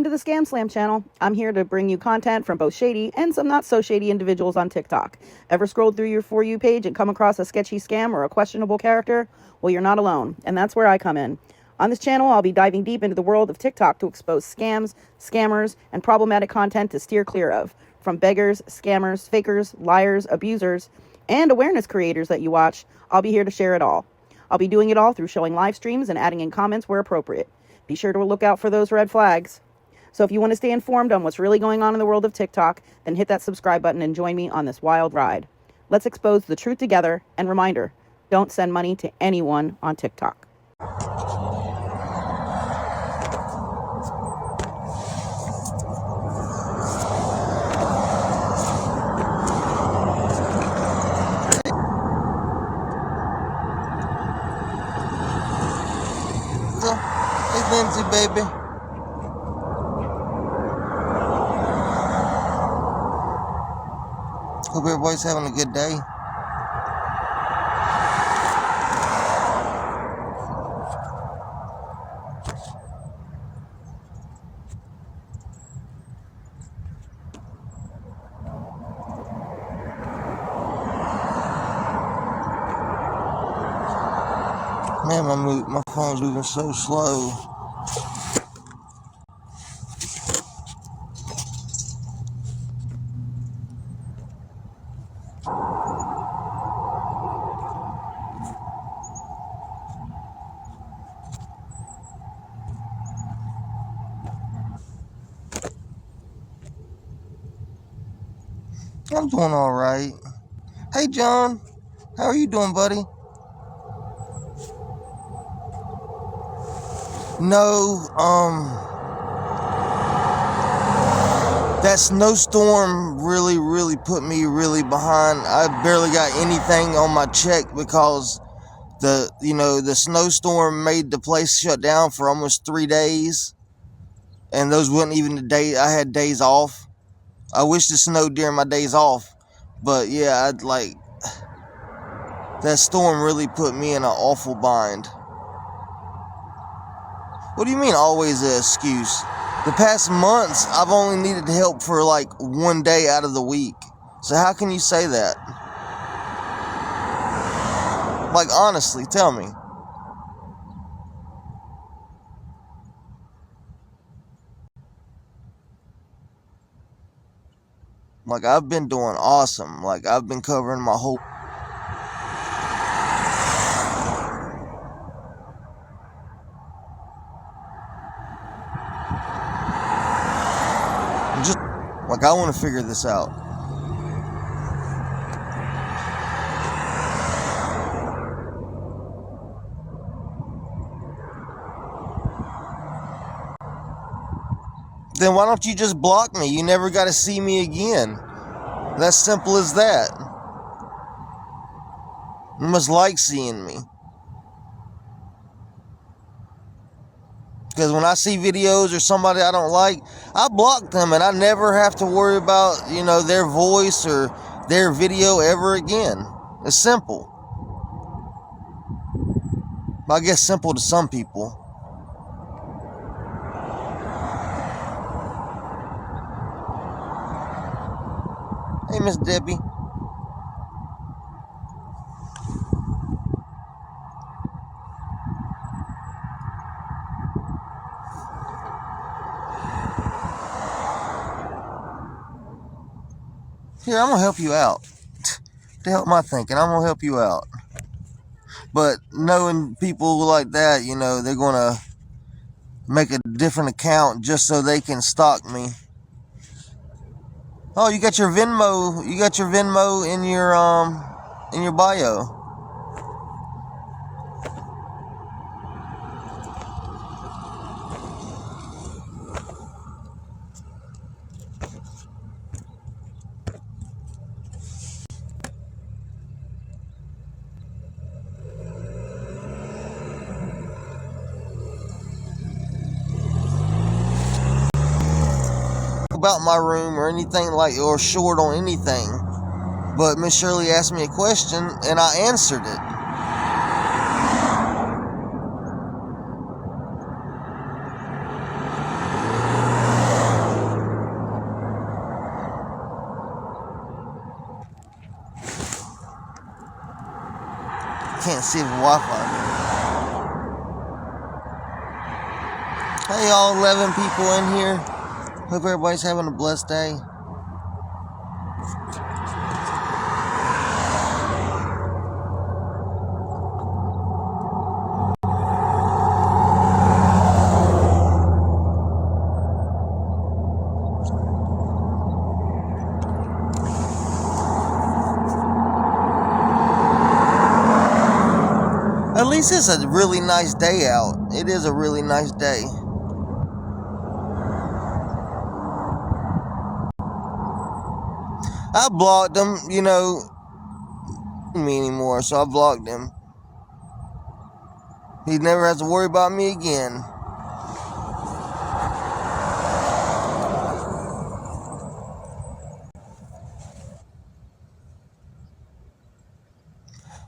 to the ScamSlam channel. I'm here to bring you content from both shady and some not so shady individuals on TikTok. Ever scrolled through your For You page and come across a sketchy scam or a questionable character? Well, you're not alone, and that's where I come in. On this channel, I'll be diving deep into the world of TikTok to expose scams, scammers, and problematic content to steer clear of. From beggars, scammers, fakers, liars, abusers, and awareness creators that you watch, I'll be here to share it all. I'll be doing it all through showing live streams and adding in comments where appropriate. Be sure to look out for those red flags. So if you want to stay informed on what's really going on in the world of TikTok, then hit that subscribe button and join me on this wild ride. Let's expose the truth together, and reminder, don't send money to anyone on TikTok. Hey, Lindsay, baby. Hope everybody's having a good day. Man, my phone's moving so slow. I'm doing all right. Hey, John. How are you doing, buddy? No, that snowstorm really put me behind. I barely got anything on my check because the snowstorm made the place shut down for almost 3 days. And those wasn't even the day I had days off. I wish it snowed during my days off. But yeah, that storm really put me in an awful bind. What do you mean always an excuse? The past months, I've only needed help for like 1 day out of the week. So how can you say that? Like, honestly, tell me. Like, I've been doing awesome. Like, I've been covering my whole... Like, I want to figure this out. Then why don't you just block me? You never got to see me again. That's simple as that. You must like seeing me. Because when I see videos or somebody I don't like, I block them and I never have to worry about, their voice or their video ever again. It's simple. I guess simple to some people. Hey, Miss Debbie. Here, I'm going to help you out. To help my thinking, I'm going to help you out. But knowing people like that, they're going to make a different account just so they can stalk me. Oh, you got your Venmo. You got your Venmo in your bio. About my room or anything or short on anything, but Miss Shirley asked me a question and I answered it. can't see if Wi-Fi. Hey, all 11 people in here. Hope everybody's having a blessed day. At least it's a really nice day out. It is a really nice day. I blocked him, you know, me anymore, so I blocked him. He never has to worry about me again.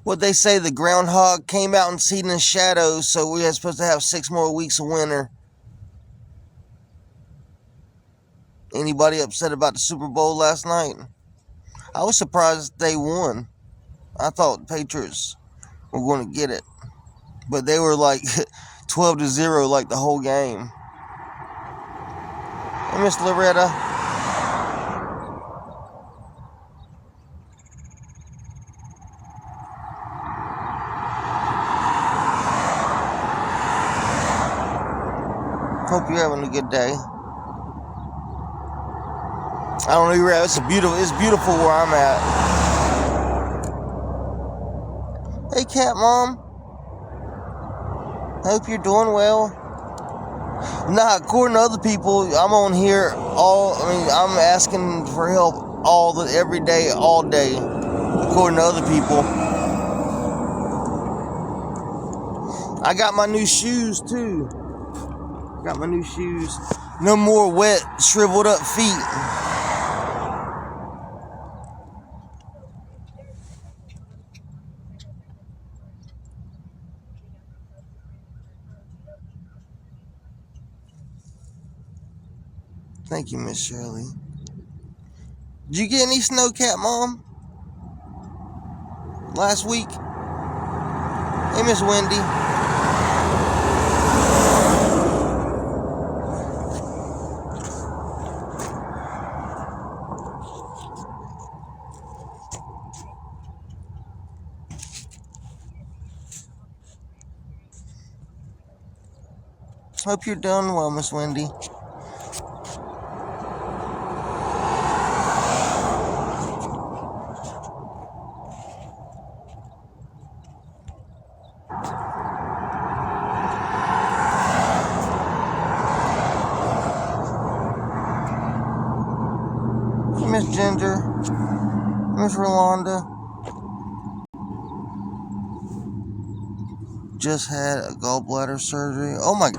What they say, the groundhog came out and seen in shadows, so we are supposed to have 6 more weeks of winter. Anybody upset about the Super Bowl last night? I was surprised they won. I thought the Patriots were going to get it, but they were like 12-0 like the whole game. Hey, Miss Loretta. Hope you're having a good day. I don't know where you're at. It's beautiful where I'm at. Hey, Cat Mom. Hope you're doing well. Nah, according to other people, I'm on here I'm asking for help every day, all day. According to other people. I got my new shoes too. Got my new shoes. No more wet, shriveled up feet. Thank you, Miss Shirley. Did you get any snow, Cat Mom? Last week? Hey, Miss Wendy. Hope you're doing well, Miss Wendy. Miss Ginger, Miss Rolanda, just had a gallbladder surgery. Oh my,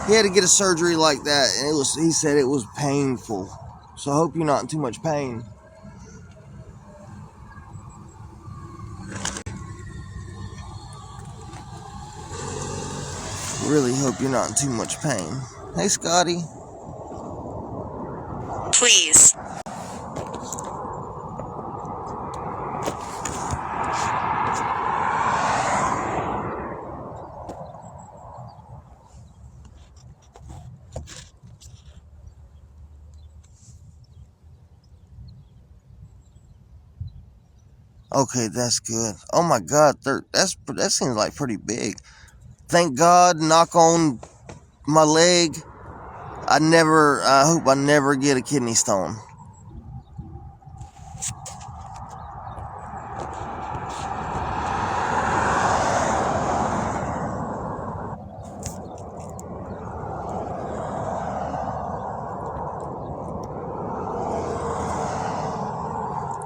he had to get a surgery like that, and he said it was painful. So I hope you're not in too much pain. Really hope you're not in too much pain. Hey, Scotty. Please. Okay, that's good. Oh my God, that seems like pretty big. Thank God, knock on my leg. I hope I never get a kidney stone.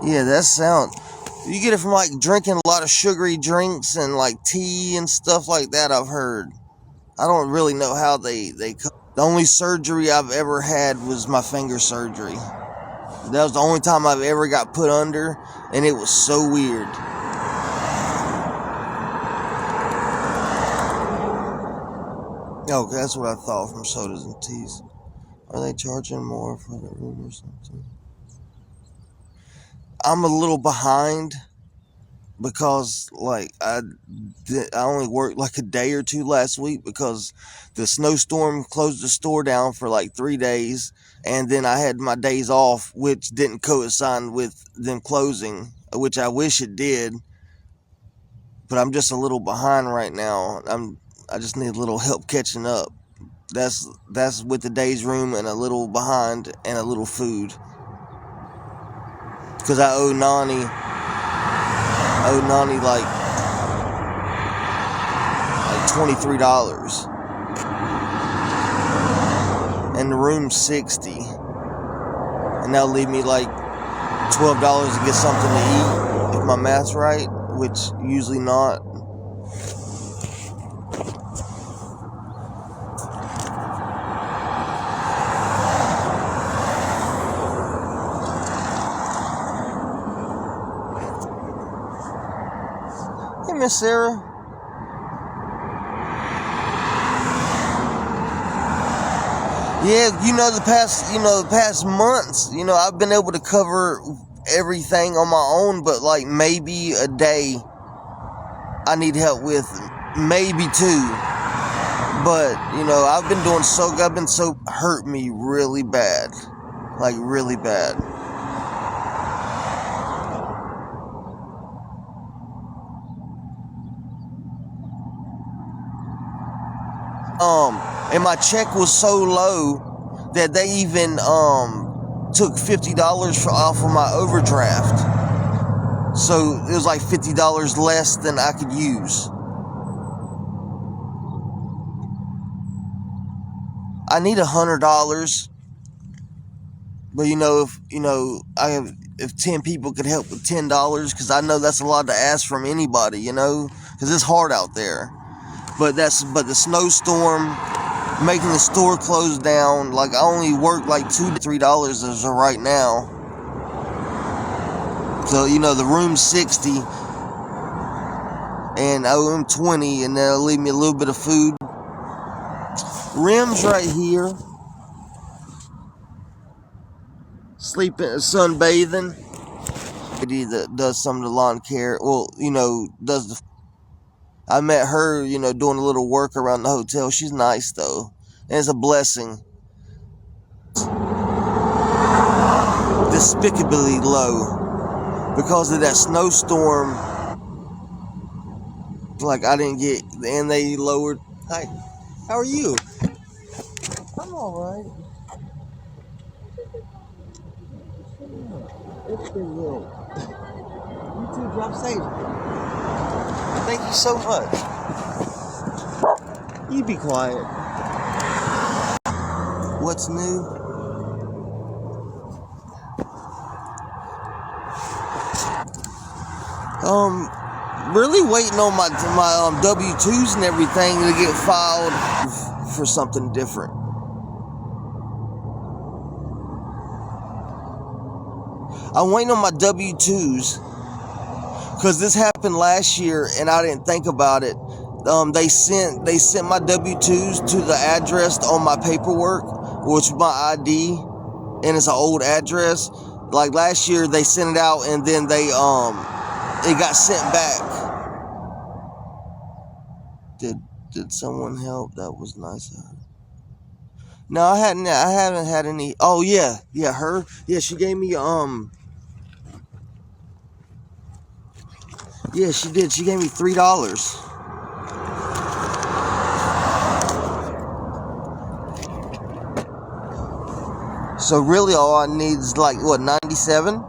Yeah, that sound. You get it from like drinking a lot of sugary drinks and like tea and stuff like that, I've heard. I don't really know how they the only surgery I've ever had was my finger surgery. That was the only time I've ever got put under, and it was so weird. Okay, that's what I thought from sodas and teas. Are they charging more for the room or something? I'm a little behind. because like I only worked like a day or two last week because the snowstorm closed the store down for like 3 days, and then I had my days off, which didn't coincide with them closing, which I wish it did. But I'm just a little behind right now. I just need a little help catching up. That's with the day's room and a little behind and a little food. Because I owe Nani like $23. And the room's $60. And that'll leave me like $12 to get something to eat, if my math's right, which usually not. Hey, Miss Sarah. Yeah, the past months, I've been able to cover everything on my own, but like maybe a day I need help with, maybe two. But, I've been hurt me really bad, like really bad. And my check was so low that they even took $50 off of my overdraft. So it was like $50 less than I could use. I need $100, but if 10 people could help with $10, because I know that's a lot to ask from anybody, because it's hard out there. But the snowstorm making the store close down, like I only work like $2 to $3 as of right now. So the room's $60, and I owe him $20, and that'll leave me a little bit of food. Rim's right here. Sleeping, sunbathing. Lady that does some of the lawn care. Well, I met her, doing a little work around the hotel. She's nice though, and it's a blessing. Despicably low because of that snowstorm. Like I didn't get, and they lowered. Hi, how are you? I'm all right. It's been good. You too. Drive safe. Thank you so much. You be quiet. What's new? Really waiting on my W-2s and everything to get filed for something different. I'm waiting on my W-2s because this happened last year and I didn't think about it. They sent my W-2s to the address on my paperwork, which is my ID, and it's an old address. Like last year, they sent it out and then it got sent back. Did someone help? That was nice of her. No, I haven't had any. Oh yeah, her. Yeah, she gave me Yeah, she did. She gave me $3. So really all I need is like, what, 97?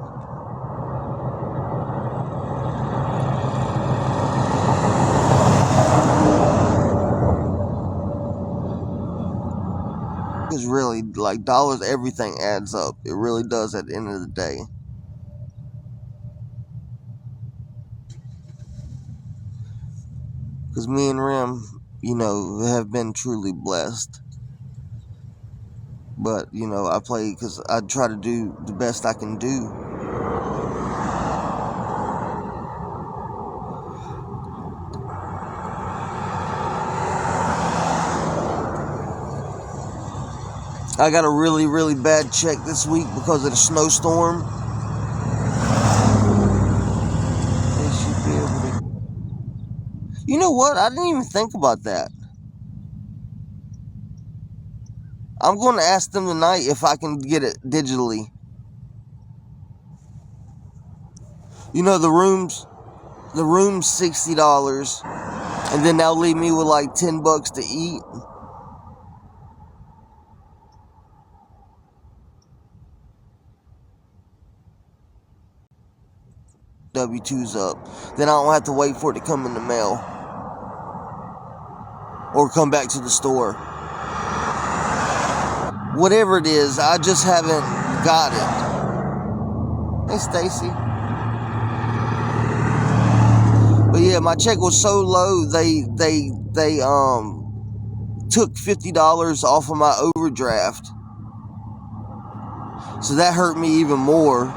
It's really, like, dollars, everything adds up. It really does at the end of the day. Because me and Rim, have been truly blessed. But, I play because I try to do the best I can do. I got a really, really bad check this week because of the snowstorm. Yes, you did. You know what? I didn't even think about that. I'm going to ask them tonight if I can get it digitally. You know, the room's $60, and then they'll leave me with like $10 to eat. W-2's up. Then I don't have to wait for it to come in the mail or come back to the store. Whatever it is, I just haven't got it. Hey, Stacy. But yeah, my check was so low, they took $50 off of my overdraft. So that hurt me even more.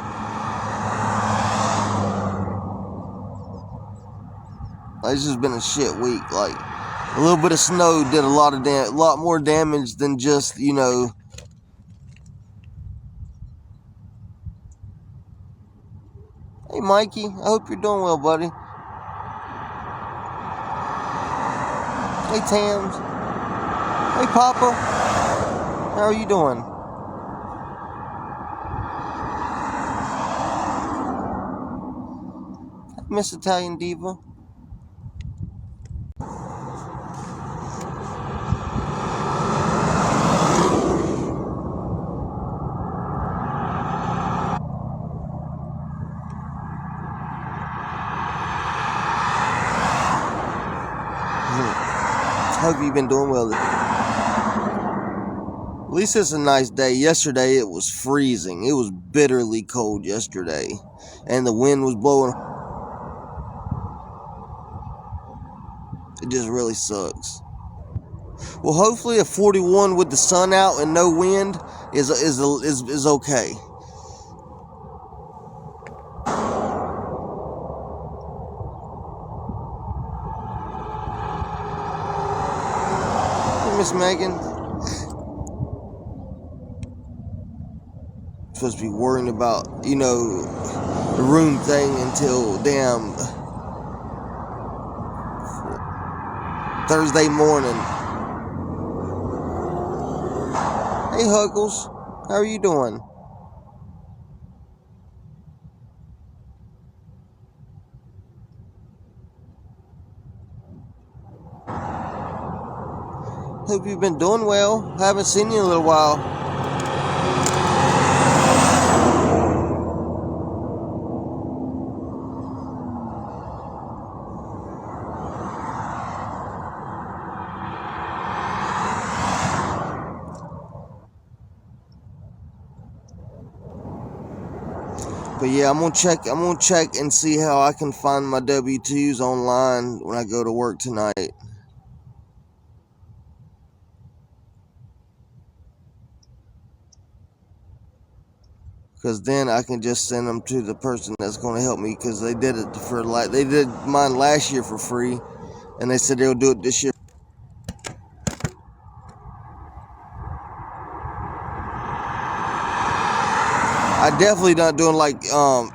It's just been a shit week. Like, a little bit of snow did a lot more damage than just, you know. Hey, Mikey, I hope you're doing well, buddy. Hey, Tams. Hey, Papa. How are you doing? Miss Italian Diva. Hope you've been doing well. At least it's a nice day. Yesterday it was freezing. It was bitterly cold yesterday. And the wind was blowing. It just really sucks. Well, hopefully a 41 with the sun out and no wind is okay. Hey, Miss Megan. Supposed to be worrying about, you know, the room thing until damn Thursday morning. Hey, Huggles. How are you doing? Hope you've been doing well. Haven't seen you in a little while. But yeah, I'm gonna check and see how I can find my W-2s online when I go to work tonight. Because then I can just send them to the person that's going to help me, because they did mine last year for free, and they said they'll do it this year. I definitely not doing like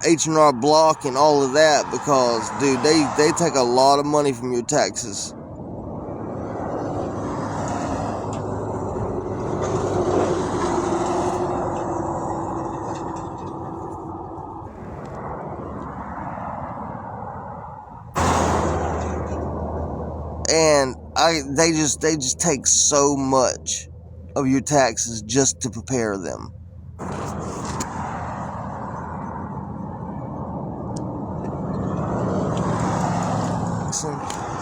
H&R Block and all of that, because dude, they take a lot of money from your taxes. And they just take so much of your taxes just to prepare them.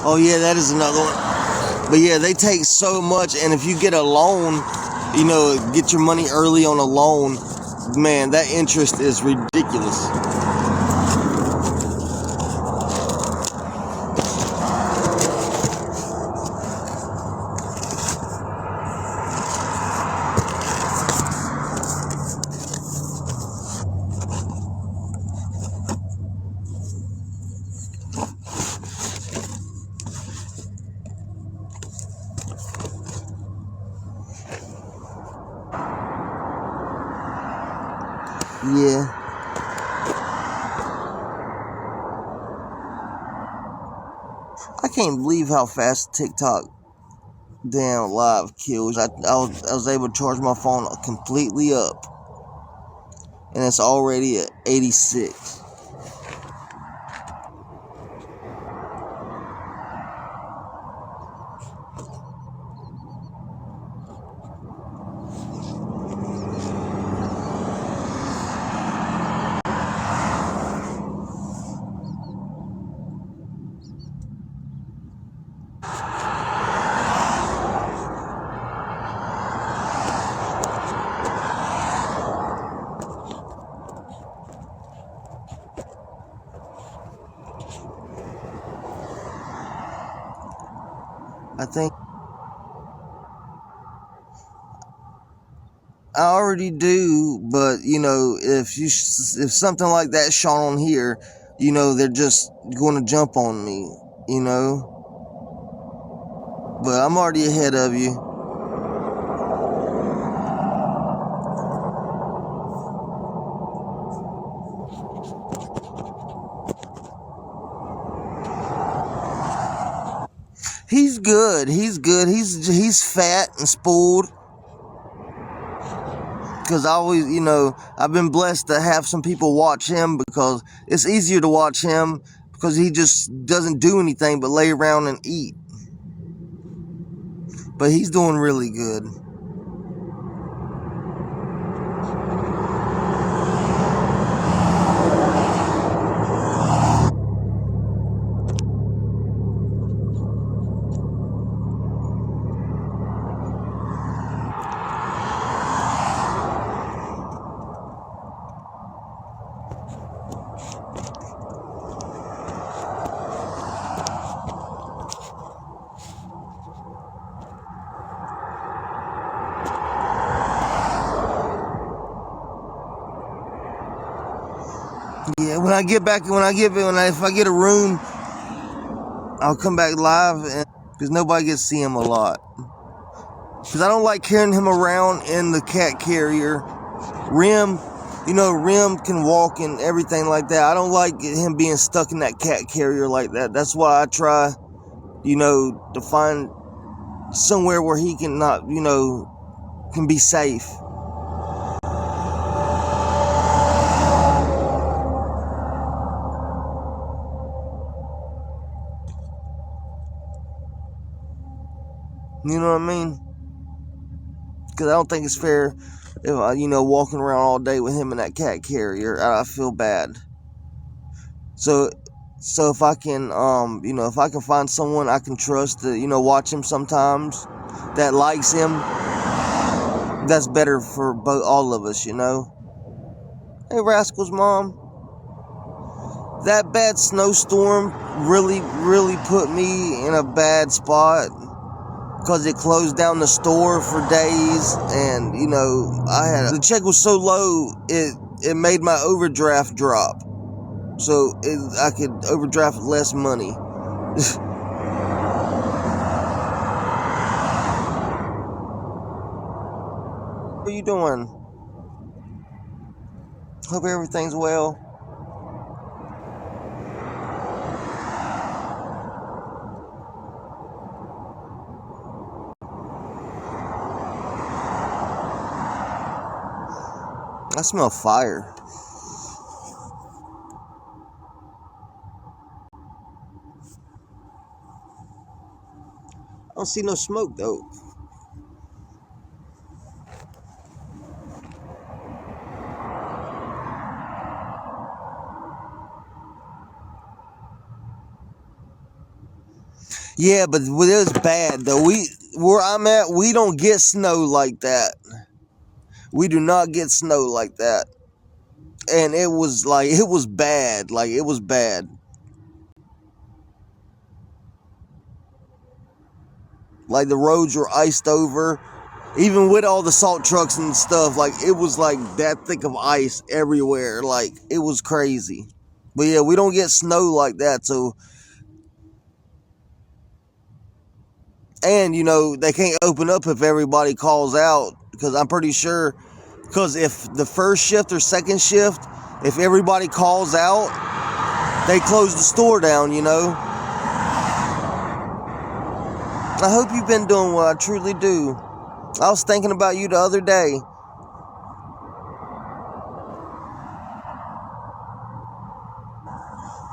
Oh yeah, that is another one. But yeah, they take so much, and if you get a loan, you know, get your money early on a loan, man, that interest is ridiculous. Yeah. I can't believe how fast TikTok damn live kills. I was able to charge my phone completely up, and it's already at 86. I think I already do, but you know, if something like that shot on here, you know, they're just going to jump on me, you know. But I'm already ahead of you. He's good. He's good. He's fat and spoiled. Because I always, you know, I've been blessed to have some people watch him, because it's easier to watch him because he just doesn't do anything but lay around and eat. But he's doing really good. Yeah, if I get a room, I'll come back live, because nobody gets to see him a lot. Because I don't like carrying him around in the cat carrier. Rim, you know, Rim can walk and everything like that. I don't like him being stuck in that cat carrier like that. That's why I try, you know, to find somewhere where he can not, you know, can be safe. You know what I mean? Because I don't think it's fair if I, you know, walking around all day with him in that cat carrier. I feel bad. So if I can, you know, if I can find someone I can trust to, you know, watch him sometimes, that likes him, that's better for all of us, you know. Hey, Rascal's mom. That bad snowstorm really put me in a bad spot, because it closed down the store for days, and you know, the check was so low it made my overdraft drop, so I could overdraft less money. What are you doing? Hope everything's well. I smell fire. I don't see no smoke though. Yeah, but it was bad though. Where I'm at, we don't get snow like that. We do not get snow like that. And it was bad. Like, it was bad. Like, the roads were iced over. Even with all the salt trucks and stuff, like, it was like that thick of ice everywhere. Like, it was crazy. But yeah, we don't get snow like that, so. And, you know, they can't open up if everybody calls out. Because I'm pretty sure, because if the first shift or second shift, if everybody calls out, they close the store down, you know. I hope you've been doing well. I truly do. I was thinking about you the other day.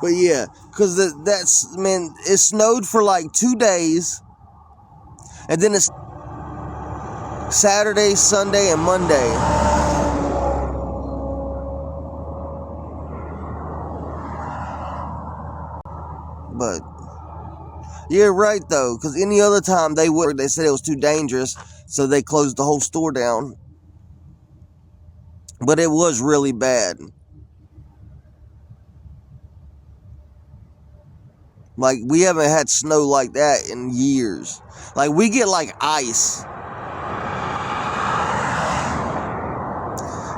But yeah, because it snowed for like 2 days. And then it's Saturday, Sunday, and Monday. But you're right though, because any other time they said it was too dangerous, so they closed the whole store down. But it was really bad. Like, we haven't had snow like that in years. Like, we get like ice.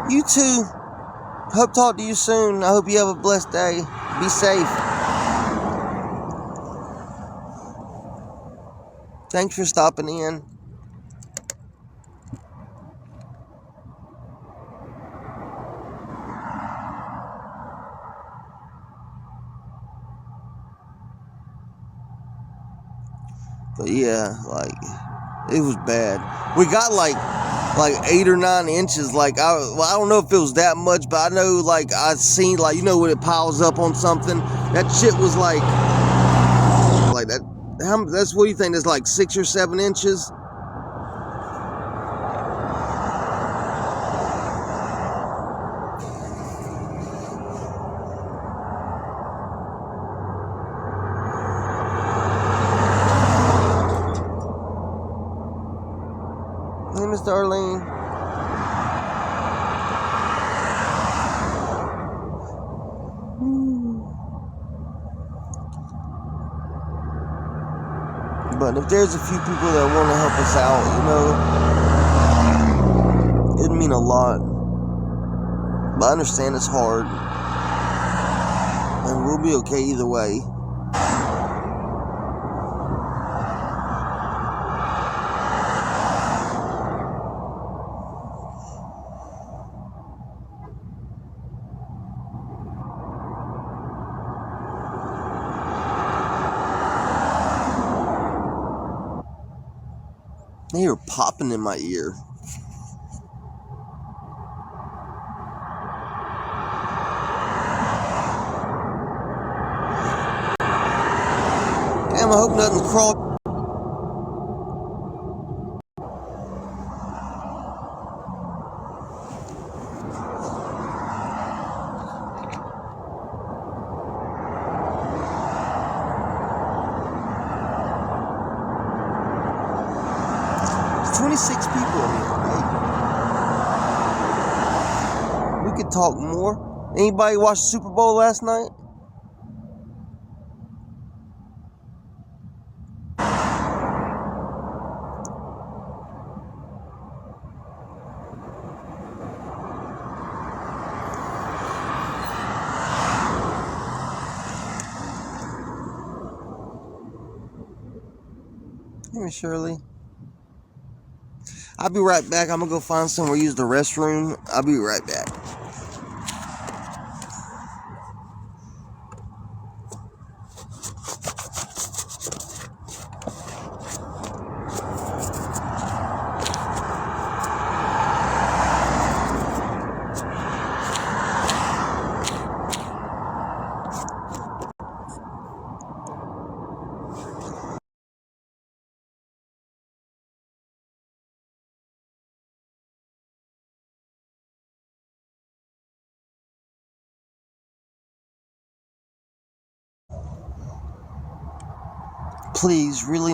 You too. Hope to talk to you soon. I hope you have a blessed day. Be safe. Thanks for stopping in. But yeah, like, it was bad. We got like 8 or 9 inches. Like, I don't know if it was that much, but I know, like, I seen, like, you know, when it piles up on something, that shit was like that. That's, what do you think? That's like 6 or 7 inches. Hey, Miss Darlene. But if there's a few people that want to help us out, you know, it'd mean a lot. But I understand it's hard. And we'll be okay either way. They were popping in my ear. Damn, I hope nothing crawled. There's 26 people in here, right? We could talk more. Anybody watch the Super Bowl last night? Hey, Shirley. I'll be right back. I'm gonna go find somewhere to use the restroom. I'll be right back. Please, really.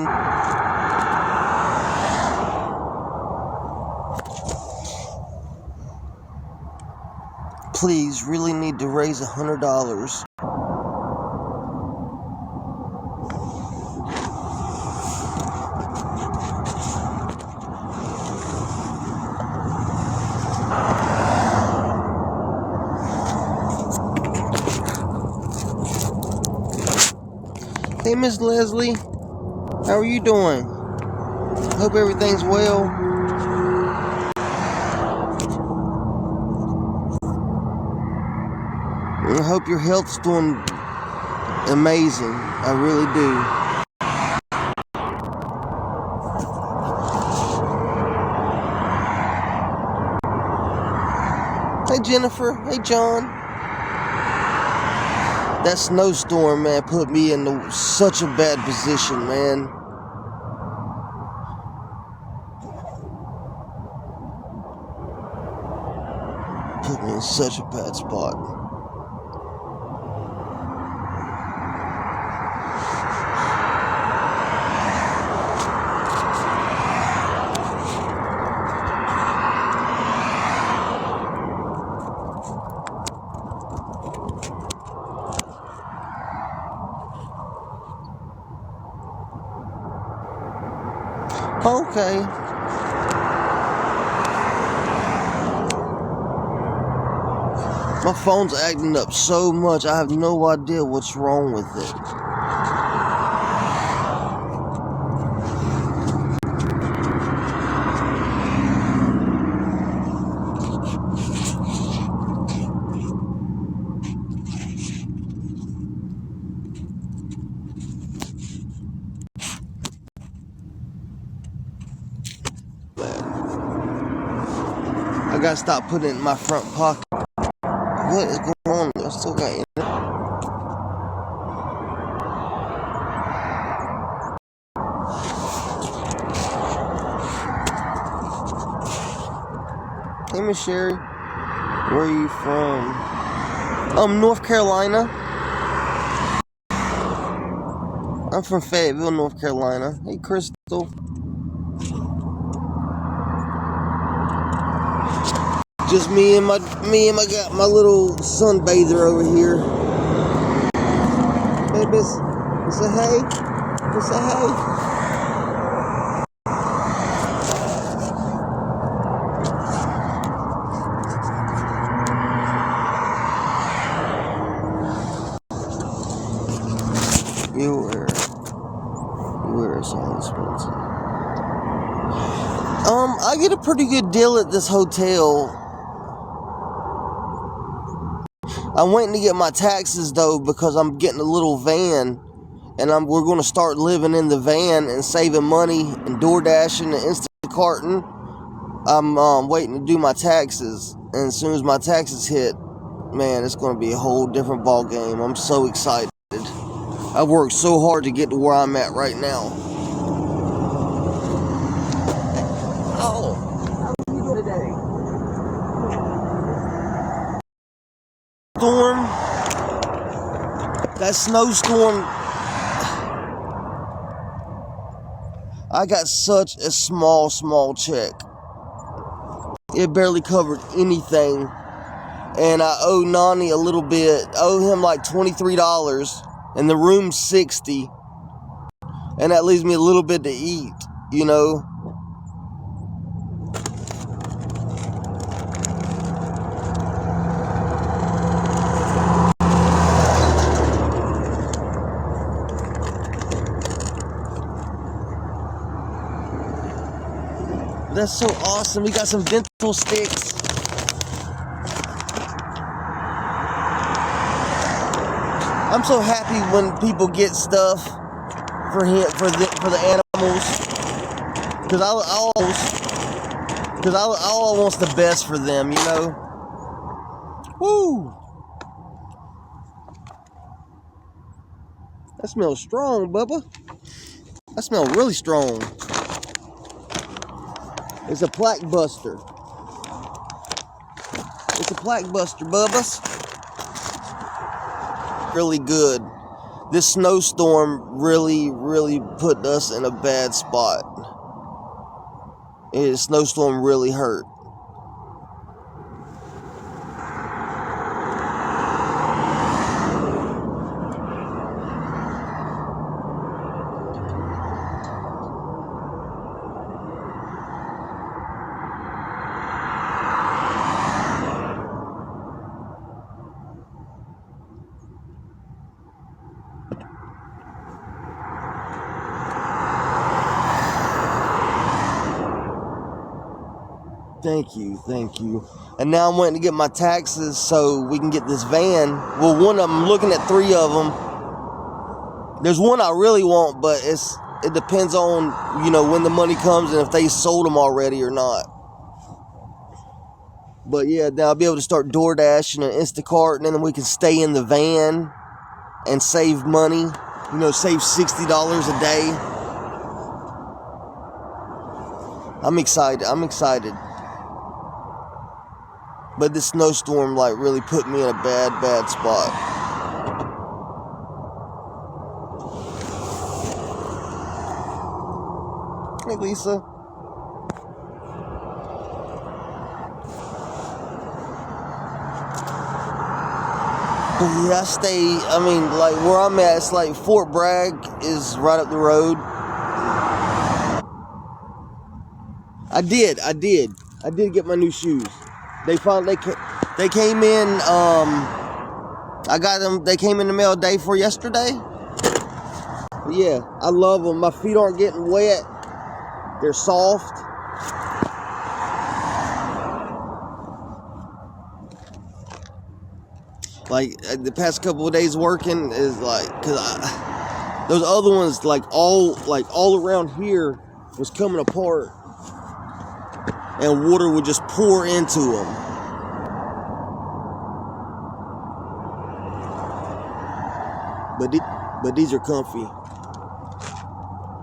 Please, really need to raise $100. Hey, Miss Leslie. How are you doing? Hope everything's well. I hope your health's doing amazing. I really do. Jennifer. Hey, John. That snowstorm, man, put me in such a bad position, man. Put me in such a bad spot. Okay. My phone's acting up so much, I have no idea what's wrong with it. I gotta stop putting it in my front pocket. What is going on? I still got it. Hey, Miss Sherry. Where are you from? North Carolina. I'm from Fayetteville, North Carolina. Hey, Crystal. Just me and my little sunbather over here. Babies, say hey. Say hey. You wear is all expensive. I get a pretty good deal at this hotel. I'm waiting to get my taxes though, because I'm getting a little van, and we're going to start living in the van and saving money and door dashing and Instacarting. I'm waiting to do my taxes, and as soon as my taxes hit, man, it's going to be a whole different ball game. I'm so excited. I've worked so hard to get to where I'm at right now. Oh, how are you doing today? Storm. That snowstorm. I got such a small check. It barely covered anything. And I owe Nani a little bit. I owe him like $23. And the room's $60. And that leaves me a little bit to eat, you know. That's so awesome. We got some dental sticks. I'm so happy when people get stuff for the animals, because I wants the best for them, you know. Woo! That smells strong, Bubba. That smells really strong. It's a plaque buster. It's a plaque buster, Bubba's. Really good. This snowstorm really put us in a bad spot. The snowstorm really hurt. Thank you. And now I'm waiting to get my taxes so we can get this van. Well, one of them, I'm looking at 3 of them. There's one I really want, but it depends on, you know, when the money comes and if they sold them already or not. But yeah, then I'll be able to start DoorDash and Instacart, and then we can stay in the van and save money. You know, save $60 a day. I'm excited. But this snowstorm like really put me in a bad spot. Hey, Lisa. But yeah, like where I'm at, it's like Fort Bragg is right up the road. I did get my new shoes. They came in, I got them, they came in the mail day for yesterday. But yeah, I love them. My feet aren't getting wet. They're soft. Like the past couple of days working is like, those other ones like all around here was coming apart, and water would just pour into them. But these are comfy.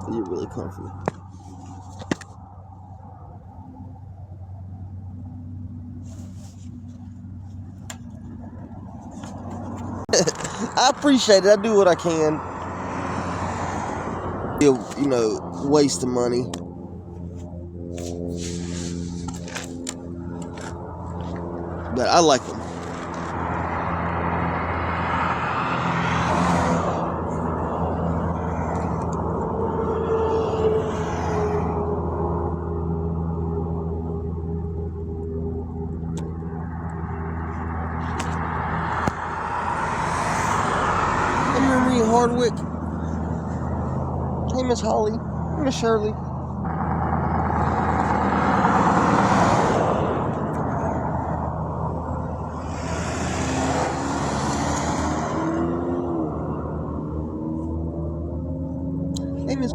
These are really comfy. I appreciate it. I do what I can. You know, waste of money. But I like them. Hey, Marie Hardwick. Hey, Miss Holly. Hey, Miss Shirley. Hey, Miss.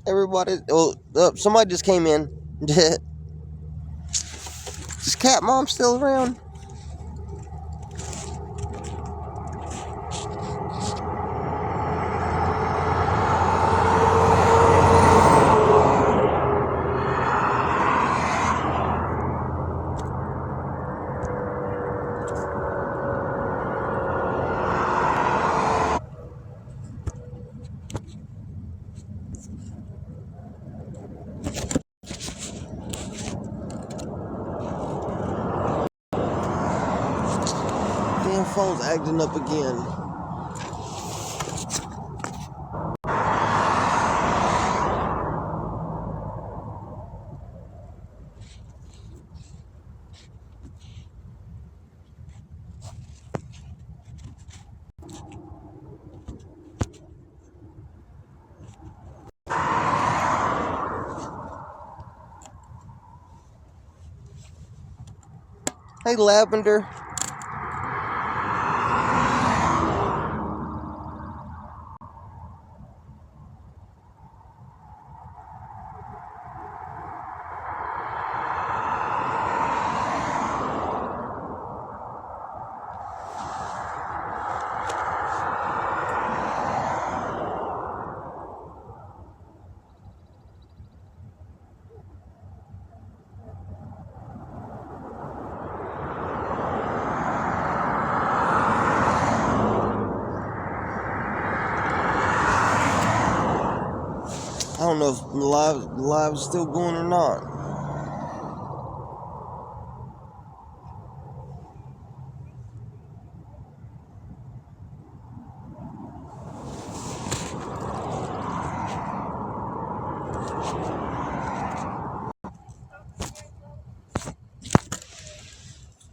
Everybody, somebody just came in. Is Cat Mom still around? Damn phone's acting up again. Hey, Lavender. I don't know if live's still going or not.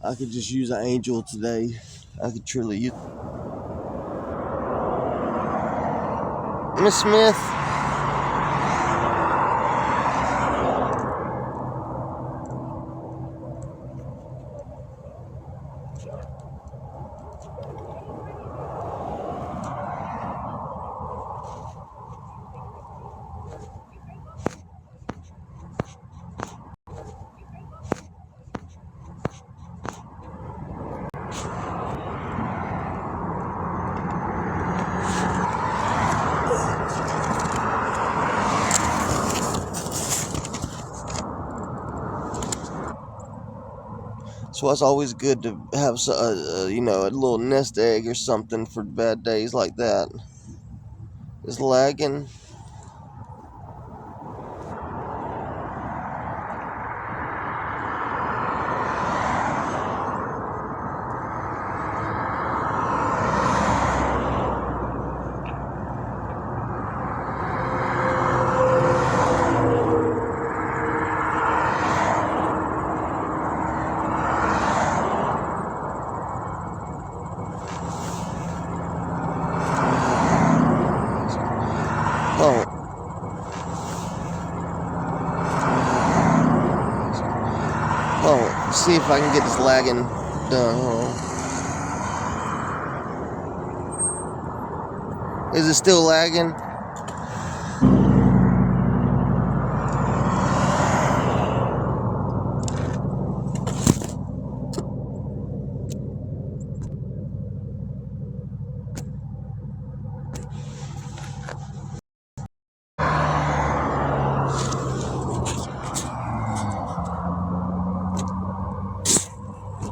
I could just use an angel today. I could truly use. Miss Smith? So it's always good to have a little nest egg or something for bad days like that. It's lagging. Oh. Oh, see if I can get this lagging done. Hold on. Is it still lagging?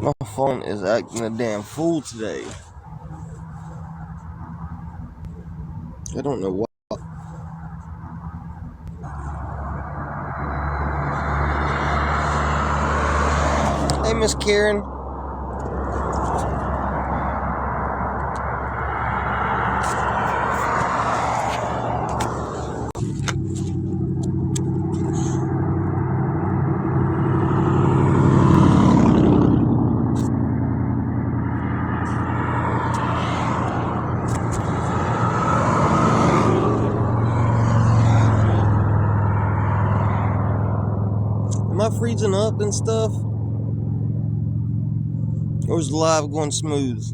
My phone is acting a damn fool today. I don't know why. Hey, Miss Karen. Am I freezing up and stuff? Or is the live going smooth?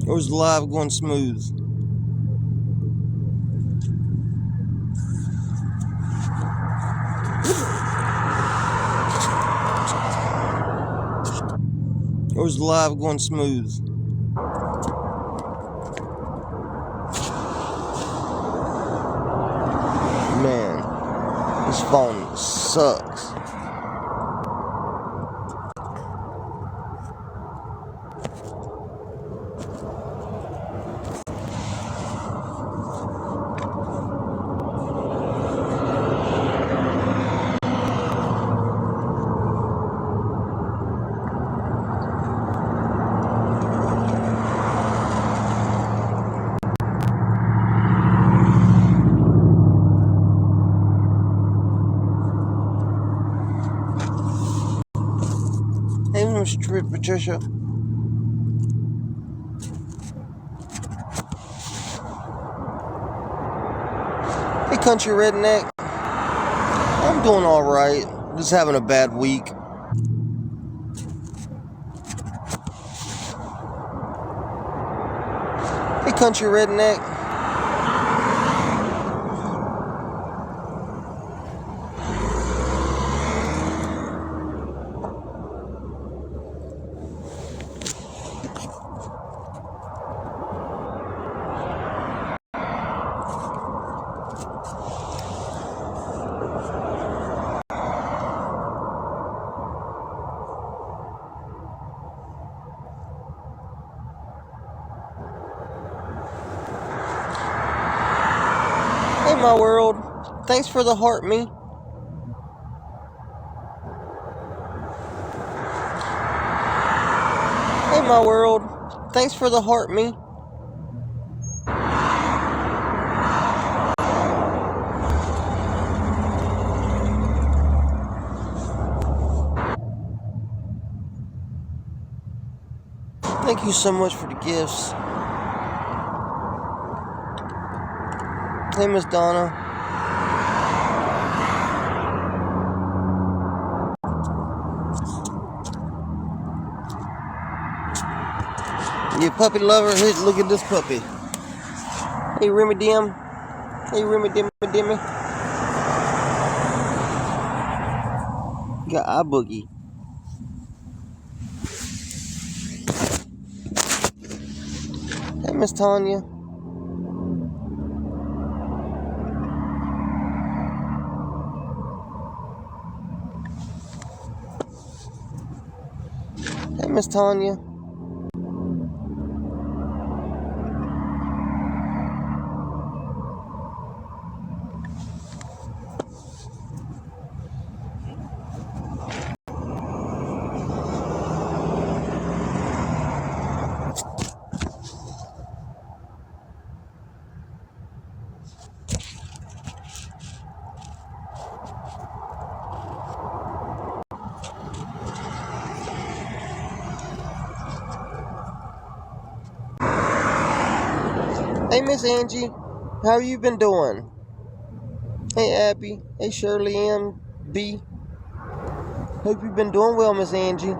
Or is the live going smooth? Or is the live going smooth? Man, this phone sucks. Hey, Mr. Patricia. Hey, country redneck. I'm doing alright. Just having a bad week. Hey, country redneck. Hey, my world. Thanks for the heart, me. Hey, my world. Thanks for the heart, me. Thank you so much for the gifts. Hey, Miss Donna. You puppy lover? Hey, look at this puppy. Hey, Remy Dim. Hey, Remy Dimmy. Got eye boogie. Hey, Miss Tanya. Hey, Miss Tanya. Hey, Miss Angie. How you been doing? Hey, Abby. Hey, Shirley M. B. Hope you've been doing well, Miss Angie.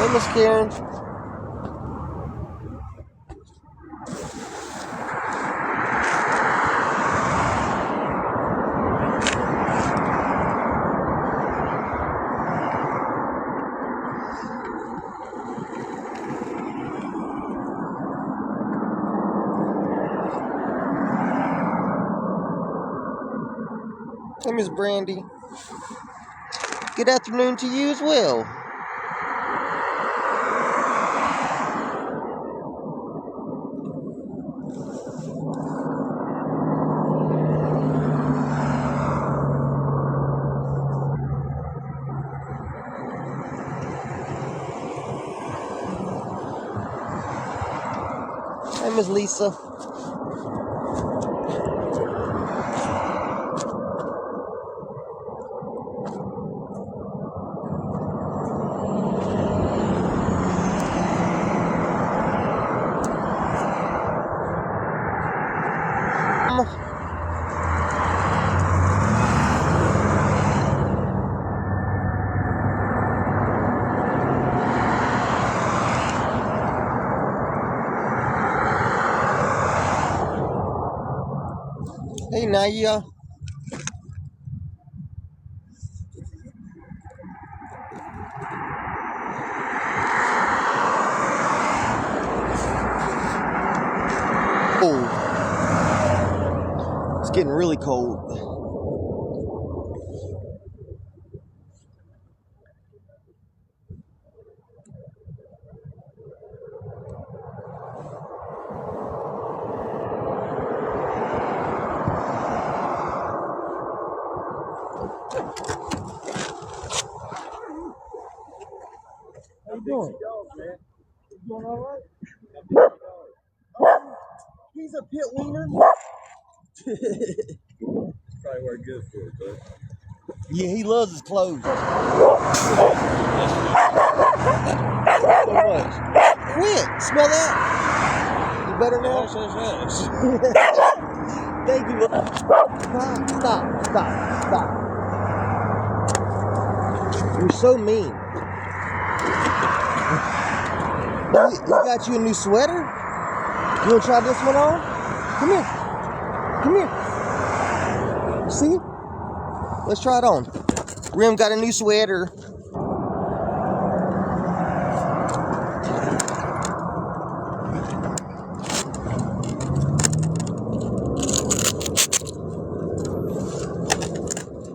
Hey, Miss Karen. Hey, Miss Brandy. Good afternoon to you as well. Hey, Miss Lisa. Hey, Naya. Oh, it's getting really cold. How you doing? You doing all right? He's a pit wiener. Probably work good for it, bud. Yeah, he loves his clothes. So much. Quit. Smell that? You better now? Yes. Thank you. Stop. You're so mean. You got you a new sweater? You want to try this one on? Come here. See? Let's try it on. Rim got a new sweater.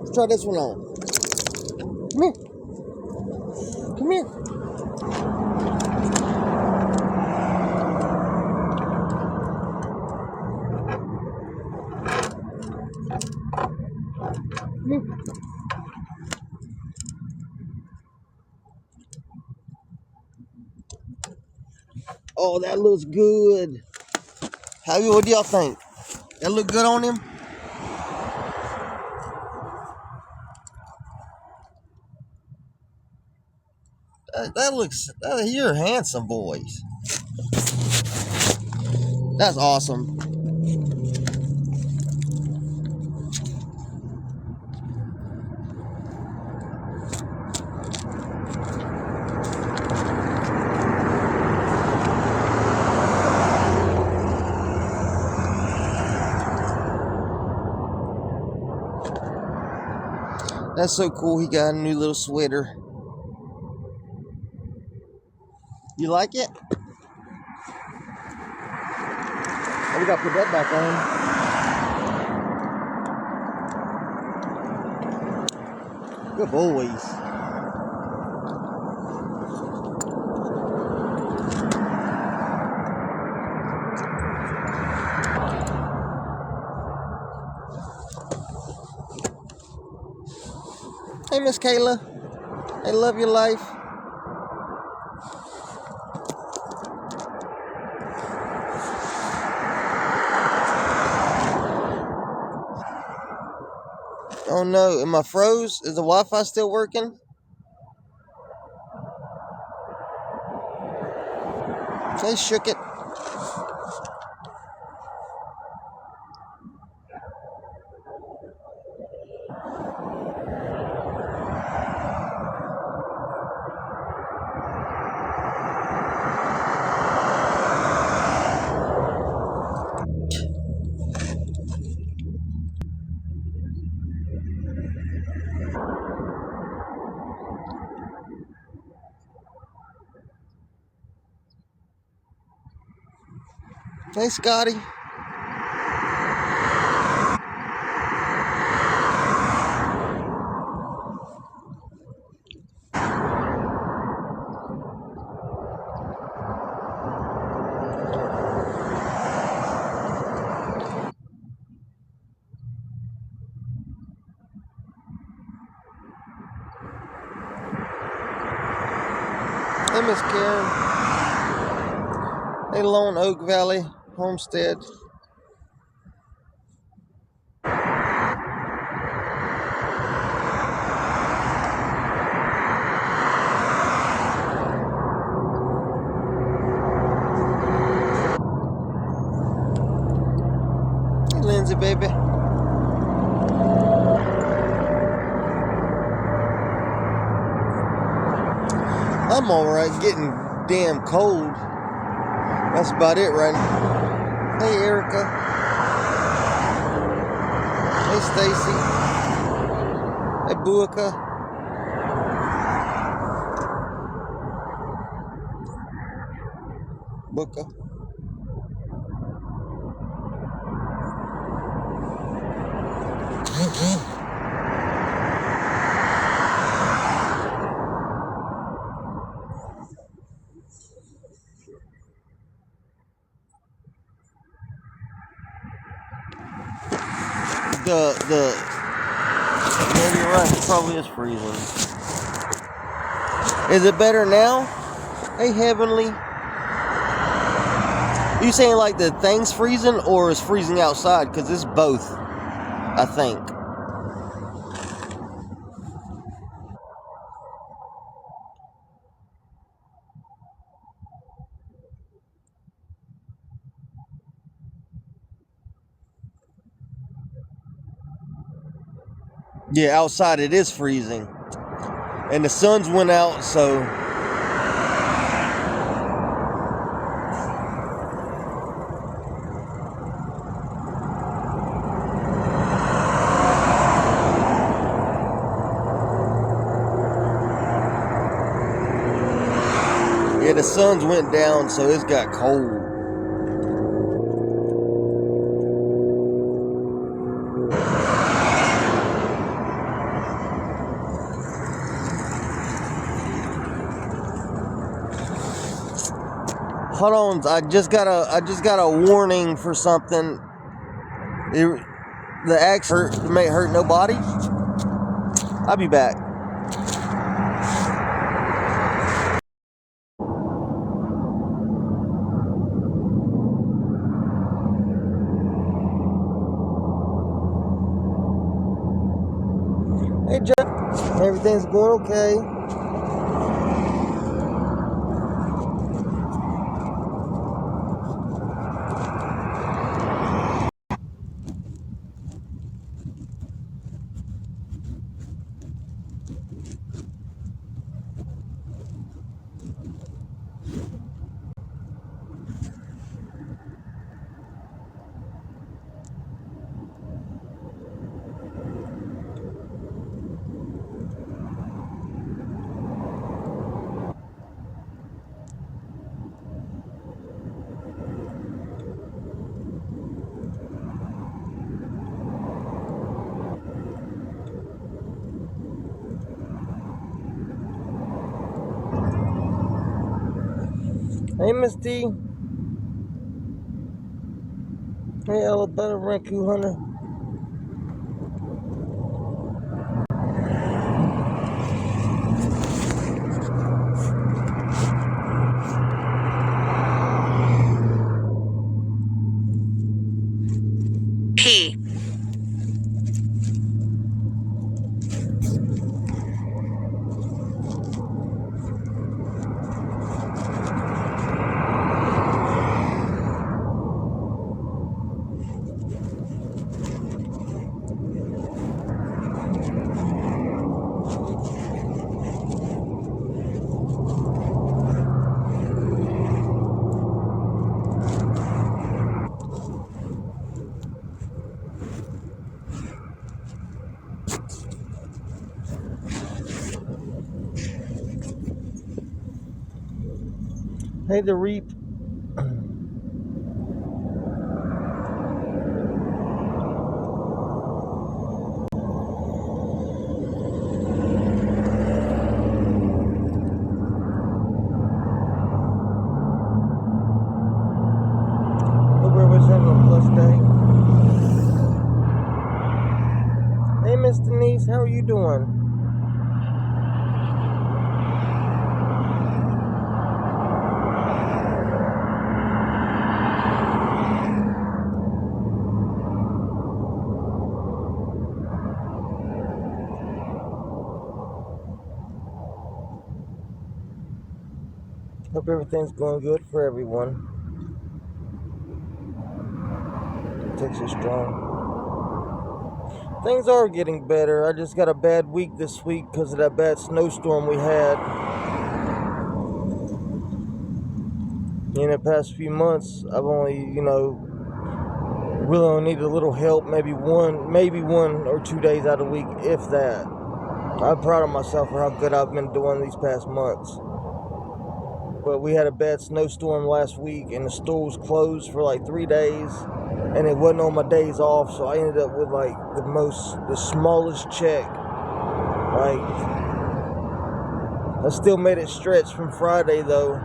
Let's try this one on. Come here. Oh, that looks good. What do y'all think? That look good on him? That looks, you're handsome, boys. That's awesome. That's so cool. He got a new little sweater. You like it? Oh, we gotta put that back on. Good boys. Hey, Miss Kayla. I love your life. Oh no, am I froze? Is the Wi-Fi still working? They shook it. Hey, Scotty. Hey, Miss Karen. Hey, Lone Oak Valley Homestead. Hey, Lindsay, baby. I'm alright, getting damn cold. That's about it right now. Hey, Erica. Hey, Stacy. Hey, Buika. Buika. Maybe you're right, it probably is freezing. Is it better now? Hey, Heavenly. You saying like the thing's freezing or is freezing outside? Because it's both, I think. Yeah, outside it is freezing. And the sun's went out, so... Yeah, the sun's went down, so it's got cold. Hold on, I just got a warning for something. The axe may hurt nobody. I'll be back. Hey, Jeff. Everything's going okay. Hey, Miss D. Hey, Alabama Raccoon Hunter. P. Hey, the Reap. Hope everybody's having a blessed day. Hey, Miss Denise, how are you doing? Hope everything's going good for everyone. Texas strong. Things are getting better. I just got a bad week this week because of that bad snowstorm we had. In the past few months, I've only, really only needed a little help, maybe one or 2 days out of the week, if that. I'm proud of myself for how good I've been doing these past months. But we had a bad snowstorm last week, and the store was closed for like 3 days, and it wasn't on my days off, so I ended up with like the smallest check. Like, I still made it stretch from Friday though.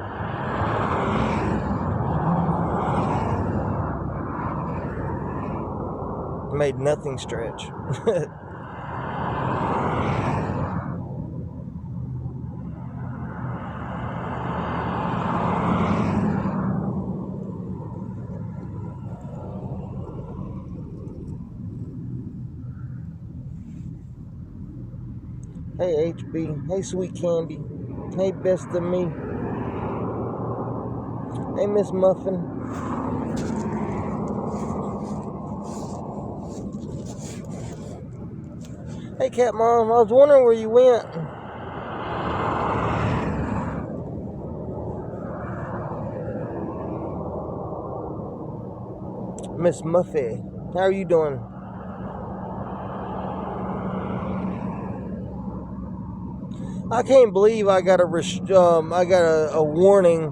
Made nothing stretch. Hey, HB. Hey, Sweet Candy. Hey, Best of Me. Hey, Miss Muffin. Hey, Cat Mom. I was wondering where you went. Miss Muffy. How are you doing? I can't believe I got a warning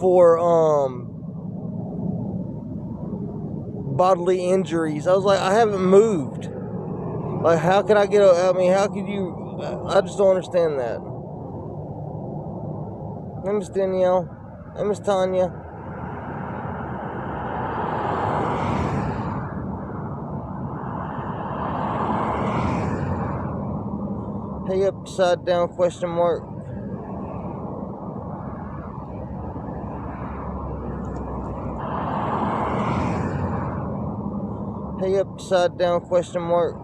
for bodily injuries. I was like, I haven't moved. Like, how could I how could you? I just don't understand that. Hey, Miss Danielle. Hey, Miss Tanya. Hey, upside down question mark. Hey, upside down question mark.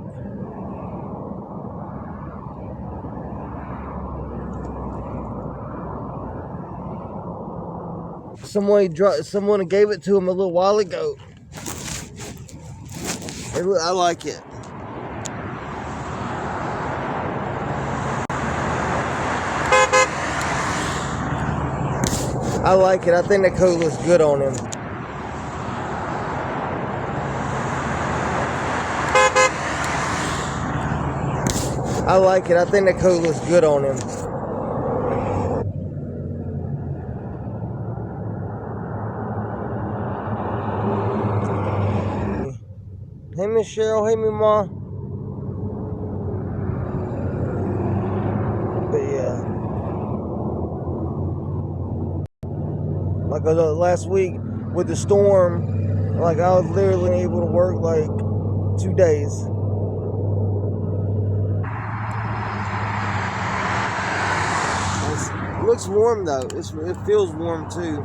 Someone gave it to him a little while ago. I like it. I like it. I think that coat looks good on him. I like it. I think that coat looks good on him. Hey, Miss Cheryl. Hey, me, Ma. But yeah. Like last week with the storm, like I was literally able to work like 2 days. It looks warm though. It feels warm too.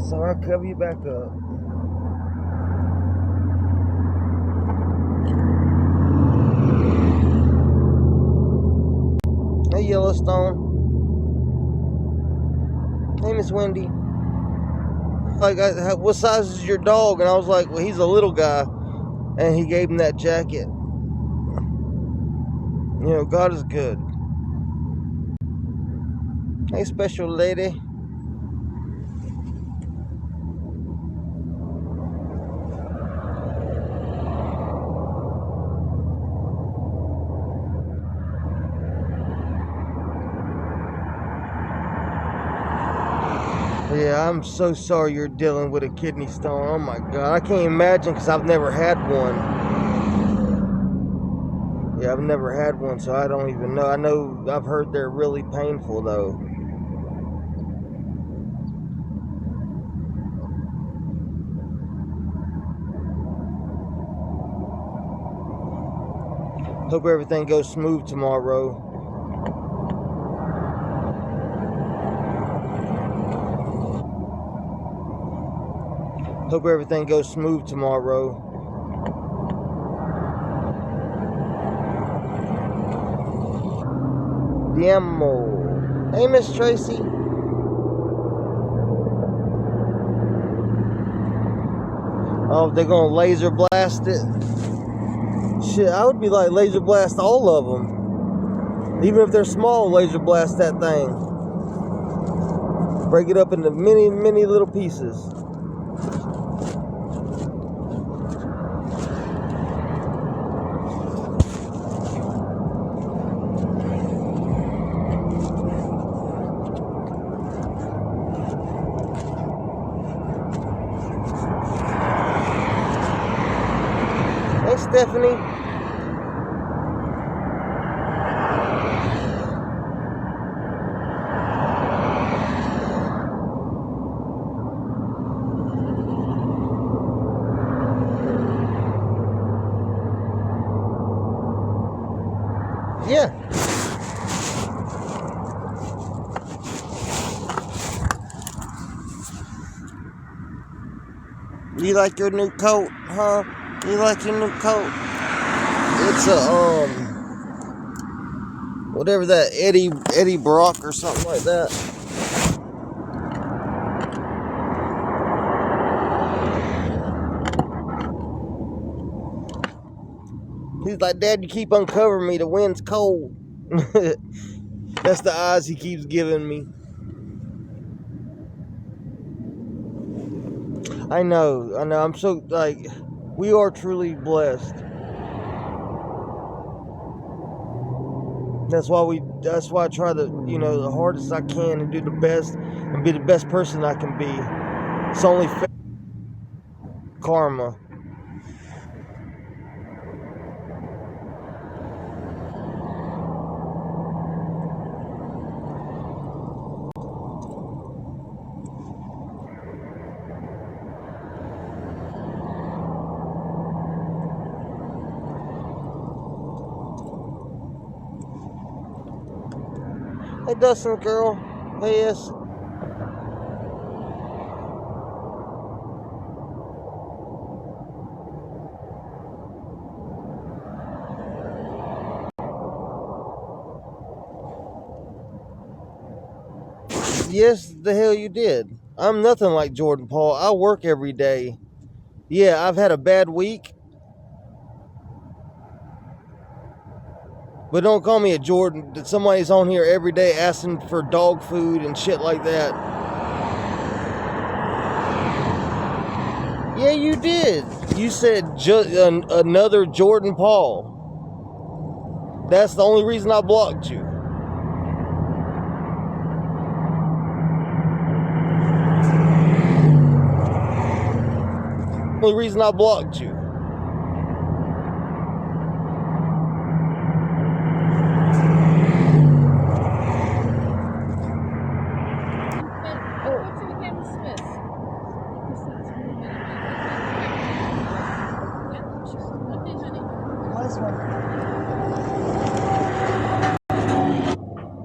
So I'll cover you back up. Hey, Yellowstone. Hey, Miss Wendy. Like, what size is your dog? And I was like, well, he's a little guy. And he gave him that jacket. You know, God is good. Hey, special lady. Yeah, I'm so sorry you're dealing with a kidney stone. Oh my God, I can't imagine because I've never had one. Yeah, I've never had one, so I don't even know. I know I've heard they're really painful though. Hope everything goes smooth tomorrow. Hope everything goes smooth tomorrow. Diamo. Hey, Miss Tracy. Oh, they're gonna laser blast it. Shit, I would be like laser blast all of them. Even if they're small, laser blast that thing. Break it up into many, many little pieces. Hey, Stephanie. Yeah. You like your new coat, huh? You like your new coat? It's a whatever that Eddie Brock or something like that. He's like, Dad, you keep uncovering me. The wind's cold. That's the eyes he keeps giving me. I know. I'm so, like, we are truly blessed. That's why I try to, you know, the hardest I can and do the best and be the best person I can be. It's only fair. Karma. Hey, Dustin, girl. Hey, yes. Yes, the hell you did. I'm nothing like Jordan Paul. I work every day. Yeah, I've had a bad week. But don't call me a Jordan. Somebody's on here every day asking for dog food and shit like that. Yeah, you did. You said another Jordan Paul. That's the only reason I blocked you. Only reason I blocked you.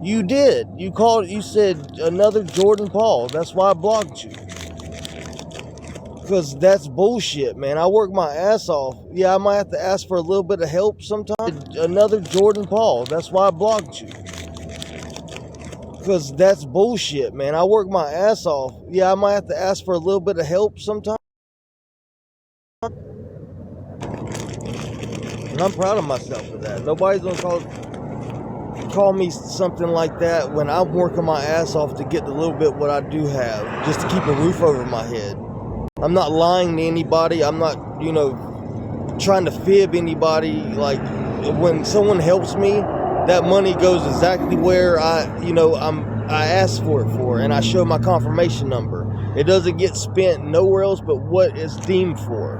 You did. You said another Jordan Paul. That's why I blocked you. Because that's bullshit, man. I work my ass off. Yeah, I might have to ask for a little bit of help sometimes. Another Jordan Paul. That's why I blocked you. Because that's bullshit, man. I work my ass off. Yeah, I might have to ask for a little bit of help sometimes. And I'm proud of myself for that. Nobody's gonna call me something like that when I'm working my ass off to get the little bit what I do have, just to keep a roof over my head. I'm not lying to anybody. I'm not, trying to fib anybody. Like, when someone helps me, that money goes exactly where I asked for it for, and I show my confirmation number. It doesn't get spent nowhere else but what it's deemed for.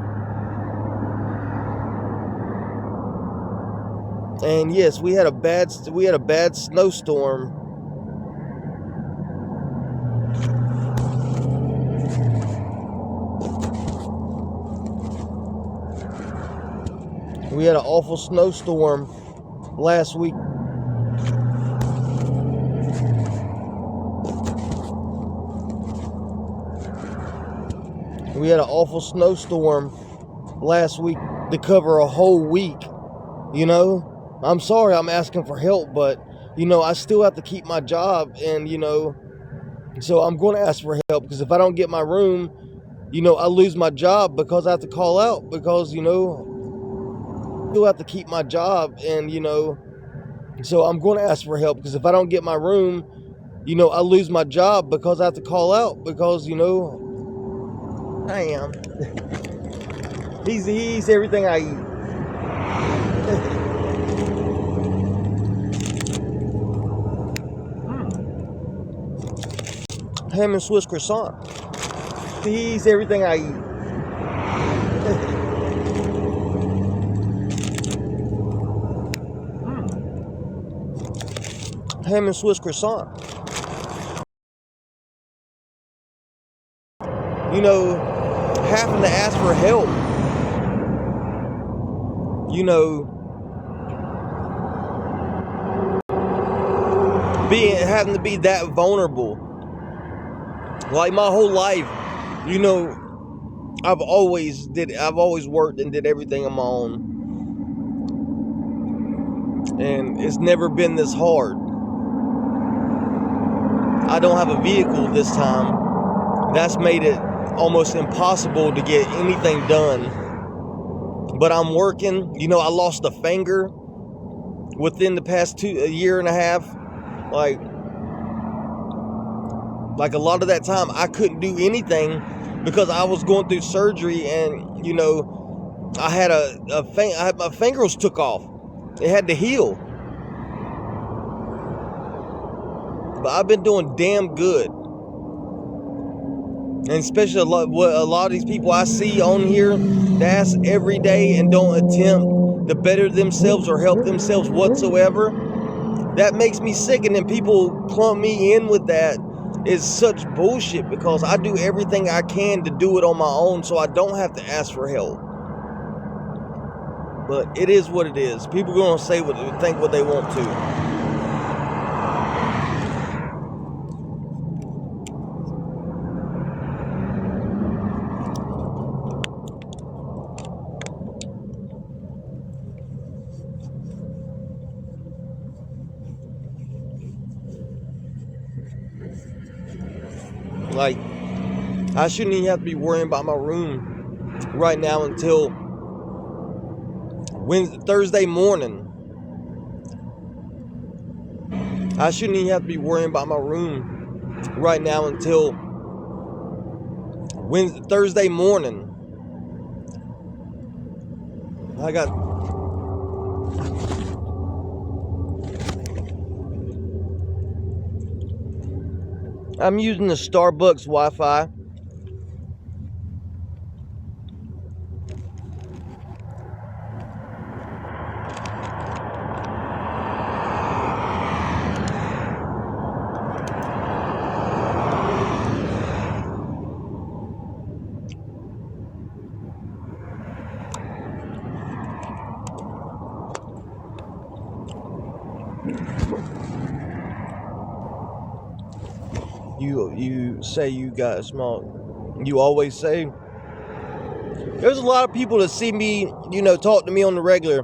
And yes, we had a bad snowstorm. We had an awful snowstorm last week. We had an awful snowstorm last week to cover a whole week, I'm sorry I'm asking for help, but, I still have to keep my job, and, so I'm going to ask for help, because if I don't get my room, I lose my job because I have to call out, because, I still have to keep my job, and, so I'm going to ask for help, because if I don't get my room, I lose my job because I have to call out, because, I am. He eats everything I eat. Ham and Swiss croissant. He eats everything I eat. Ham and Swiss croissant. Having to ask for help. Having to be that vulnerable. Like my whole life, I've always worked and did everything on my own. And it's never been this hard. I don't have a vehicle this time. That's made it almost impossible to get anything done. But I'm working. I lost a finger within the past a year and a half. Like a lot of that time I couldn't do anything because I was going through surgery, and I had my fingers took off. It had to heal. But I've been doing damn good. And especially a lot of these people I see on here that ask every day and don't attempt to better themselves or help themselves whatsoever. That makes me sick, and then people clump me in with that. Is such bullshit, because I do everything I can to do it on my own, so I don't have to ask for help. But it is what it is. People are gonna think what they want to. Like, I shouldn't even have to be worrying about my room right now until Thursday morning. I shouldn't even have to be worrying about my room right now until Thursday morning. I'm using the Starbucks Wi-Fi. You say you got a small. You always say. There's a lot of people that see me, talk to me on the regular.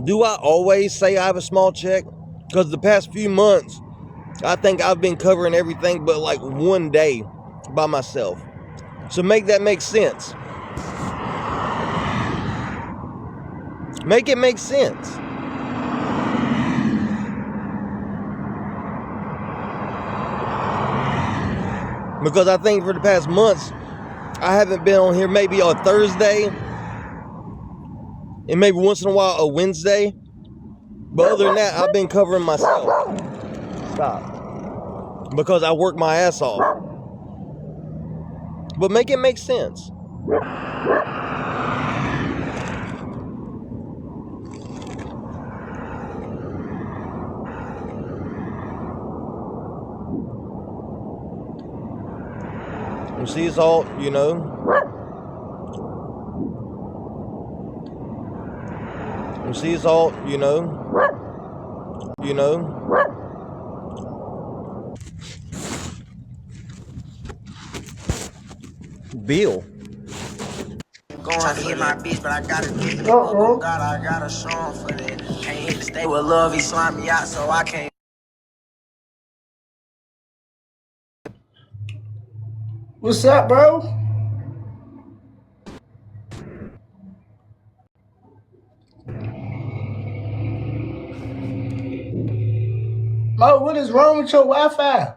Do I always say I have a small check? Because the past few months, I think I've been covering everything but like one day by myself. So make that make sense. Make it make sense. Because I think for the past months, I haven't been on here maybe on Thursday and maybe once in a while a Wednesday. But other than that, I've been covering myself. Stop. Because I work my ass off. But make it make sense. You see, it's all, You see, it's all, Bill. Trying to hit my bitch, but I gotta do it. Oh God, I gotta show him for that. Can't hit the stay with love, he slime me out, so I can't. What's up, bro? Mo, what is wrong with your Wi-Fi?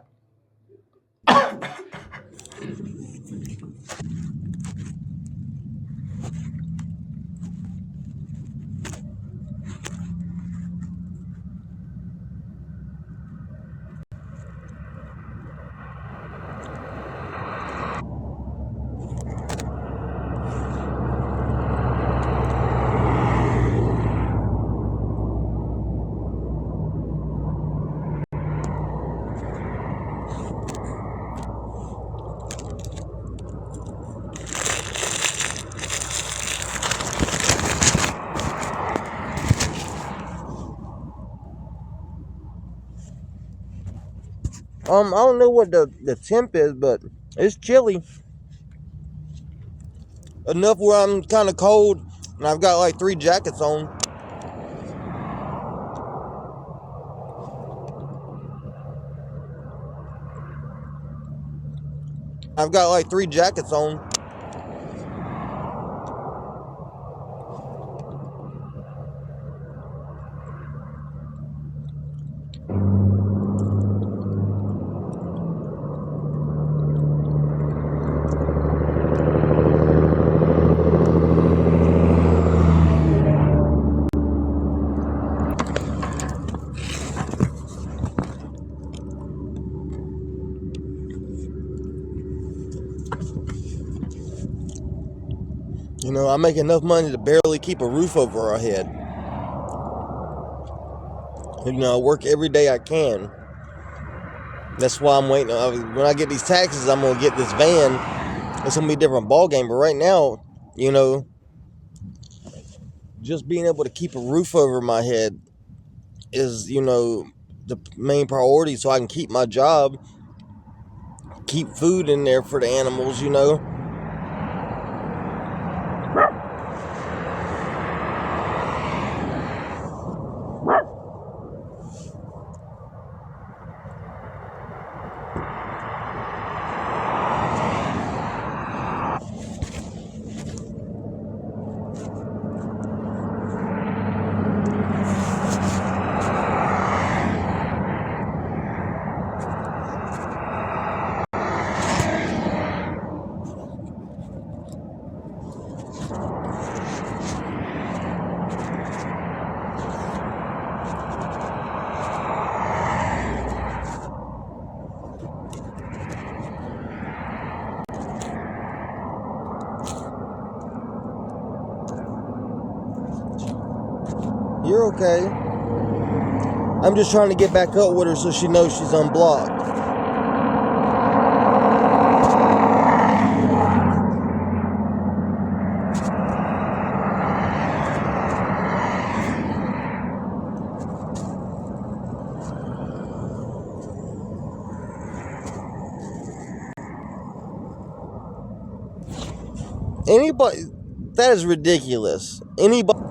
I don't know what the temp is, but it's chilly. Enough where I'm kind of cold, and I've got like 3 jackets on. I've got like 3 jackets on. I make enough money to barely keep a roof over our head. I work every day I can. That's why I'm waiting. When I get these taxes, I'm gonna get this van. It's gonna be a different ball game. But right now, just being able to keep a roof over my head is, the main priority, so I can keep my job, keep food in there for the animals. You're okay. I'm just trying to get back up with her so she knows she's unblocked. Anybody, that is ridiculous. Anybody.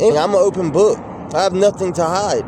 I'm an open book. I have nothing to hide.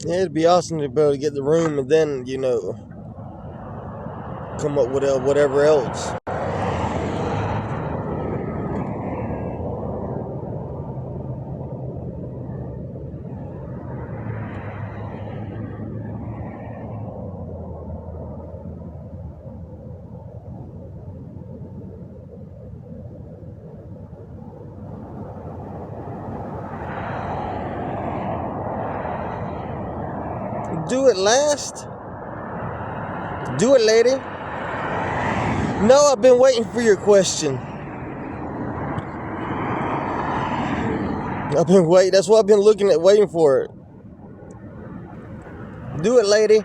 Yeah, it'd be awesome to be able to get the room and then, you know, come up with whatever else. Do it last. Do it, lady. No, I've been waiting for your question. I've been waiting. That's what I've been looking at, waiting for it. Do it, lady.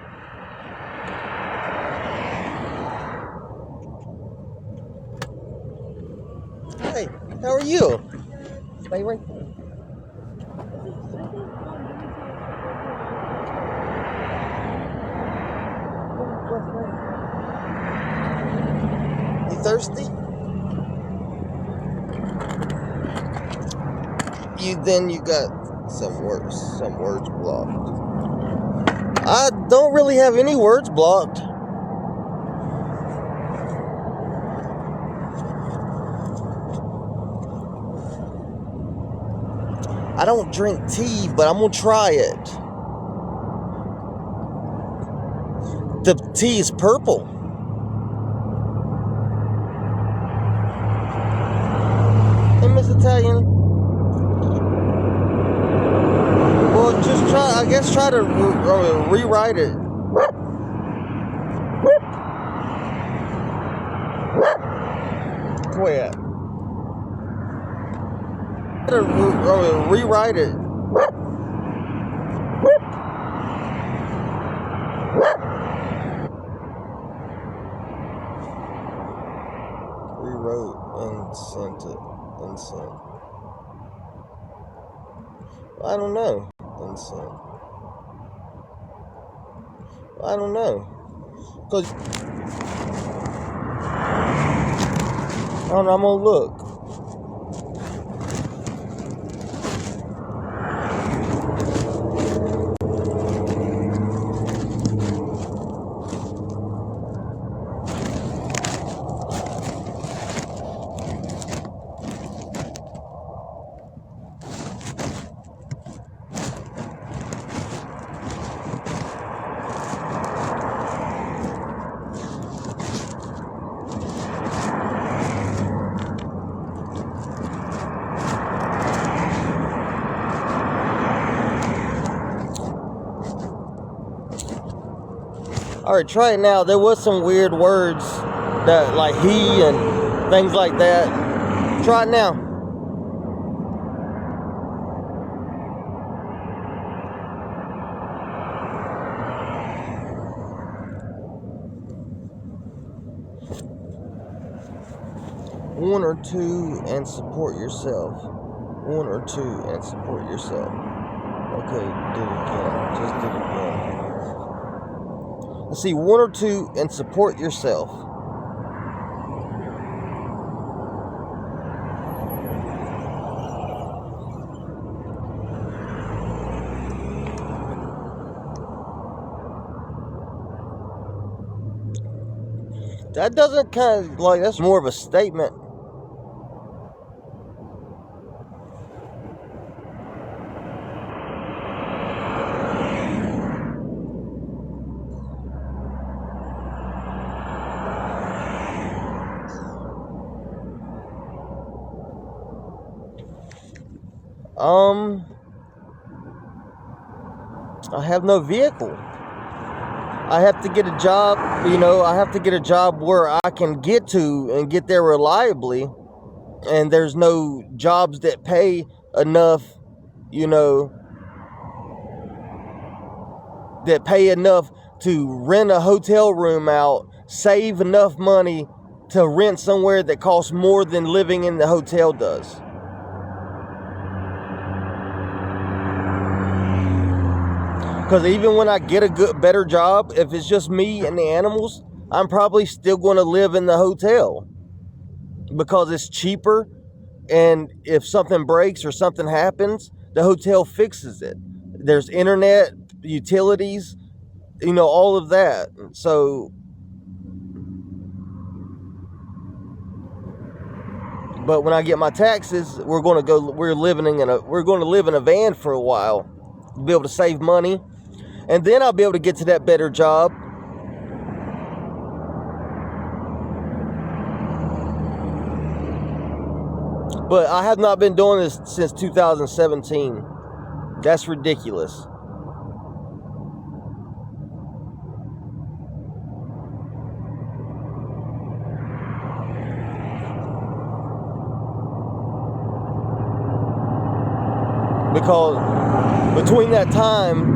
Hey, how are you? Stay right there. You thirsty? You got some words blocked. I don't really have any words blocked. I don't drink tea, but I'm gonna try it. The tea is purple. Hey, Miss Italian. Well, just try to rewrite it. Where at? Rewrite it. Rewrote and sent it. And sent. I don't know. And sent. I don't know. Cause I don't know. I'm gonna look. Alright, try it now. There was some weird words that, like he and things like that. Try it now. One or two and support yourself. One or two and support yourself. Okay, do it again. Just do it again. Let's see, one or two and support yourself. That doesn't kind of, like, that's more of a statement. I have no vehicle. I have to get a job, I have to get a job where I can get to and get there reliably. And there's no jobs that pay enough, that pay enough to rent a hotel room out, save enough money to rent somewhere that costs more than living in the hotel does. Because even when I get a better job, if it's just me and the animals, I'm probably still going to live in the hotel. Because it's cheaper, and if something breaks or something happens, the hotel fixes it. There's internet, utilities, all of that. So, but when I get my taxes, we're going to live in a van for a while, be able to save money. And then I'll be able to get to that better job. But I have not been doing this since 2017. That's ridiculous. Because between that time,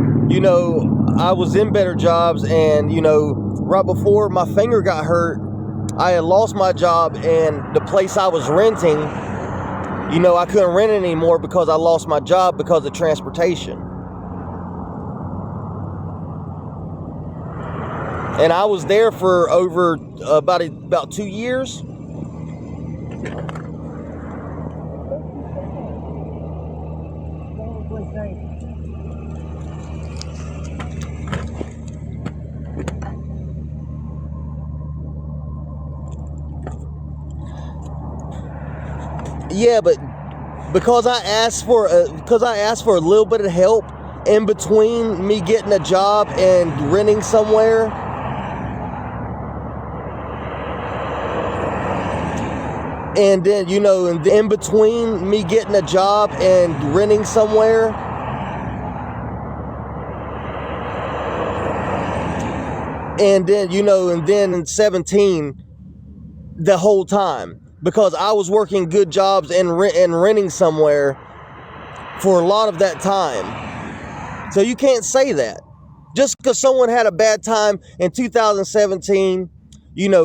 I was in better jobs, and, right before my finger got hurt, I had lost my job, and the place I was renting, I couldn't rent it anymore because I lost my job because of transportation. And I was there for over about 2 years. Yeah, but because I asked for a little bit of help in between me getting a job and renting somewhere, and then and in between me getting a job and renting somewhere, and then and then in 17, the whole time. Because I was working good jobs and renting somewhere for a lot of that time. So you can't say that. Just because someone had a bad time in 2017,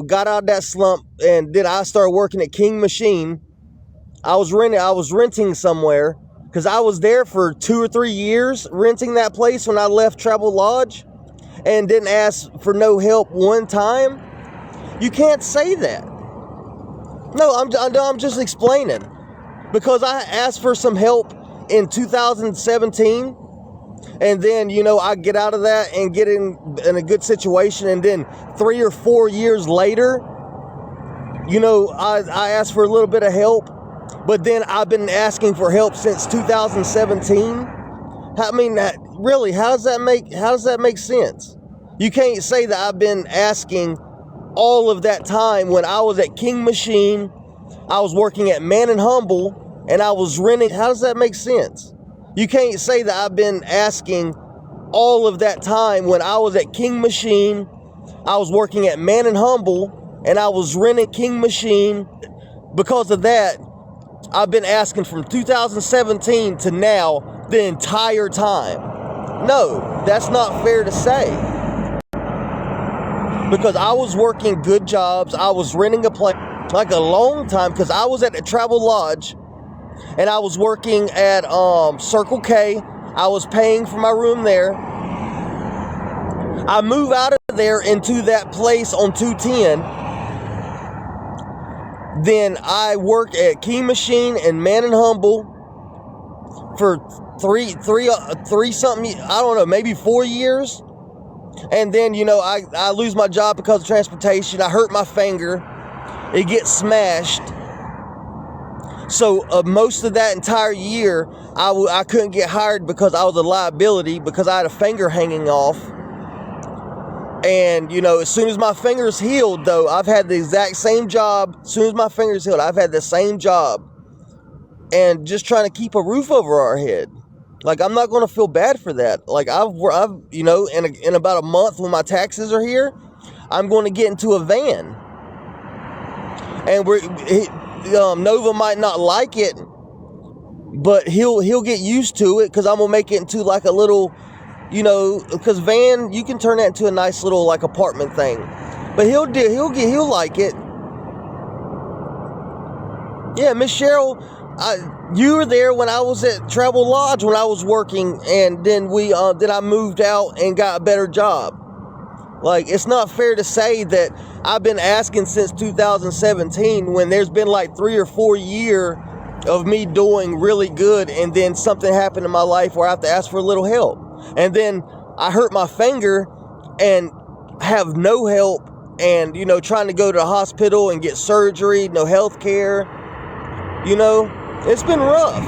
got out of that slump, and then I started working at King Machine. I was renting somewhere because I was there for 2 or 3 years renting that place when I left Travel Lodge, and didn't ask for no help one time. You can't say that. No, I'm just explaining. Because I asked for some help in 2017, and then, I get out of that and get in a good situation, and then 3 or 4 years later, I asked for a little bit of help, but then I've been asking for help since 2017. I mean, really, how does that make sense? You can't say that I've been asking all of that time when I was at King Machine, I was working at Man and Humble, and I was renting. How does that make sense? You can't say that I've been asking all of that time when I was at King Machine, I was working at Man and Humble, and I was renting King Machine. Because of that, I've been asking from 2017 to now the entire time. No, that's not fair to say. Because I was working good jobs. I was renting a place like a long time, because I was at the Travel Lodge and I was working at Circle K. I was paying for my room there. I move out of there into that place on 210. Then I worked at King Machine and Man and Humble for three something, I don't know, maybe 4 years. And then, you know, I lose my job because of transportation. I hurt my finger. It gets smashed. So most of that entire year, I couldn't get hired because I was a liability, because I had a finger hanging off. And, you know, as soon as my finger's healed, though, I've had the exact same job. As soon as my finger's healed, I've had the same job. And just trying to keep a roof over our head. Like, I'm not going to feel bad for that. Like, I've you know, in about a month when my taxes are here, I'm going to get into a van. And Nova might not like it, but he'll get used to it, because I'm going to make it into like a little, you know, because van, you can turn that into a nice little like apartment thing. But he'll like it. Yeah, Miss Cheryl, you were there when I was at Travel Lodge when I was working, and then then I moved out and got a better job. Like, it's not fair to say that I've been asking since 2017 when there's been like 3 or 4 years of me doing really good, and then something happened in my life where I have to ask for a little help. And then I hurt my finger and have no help, and, you know, trying to go to the hospital and get surgery, no health care. You know, it's been rough.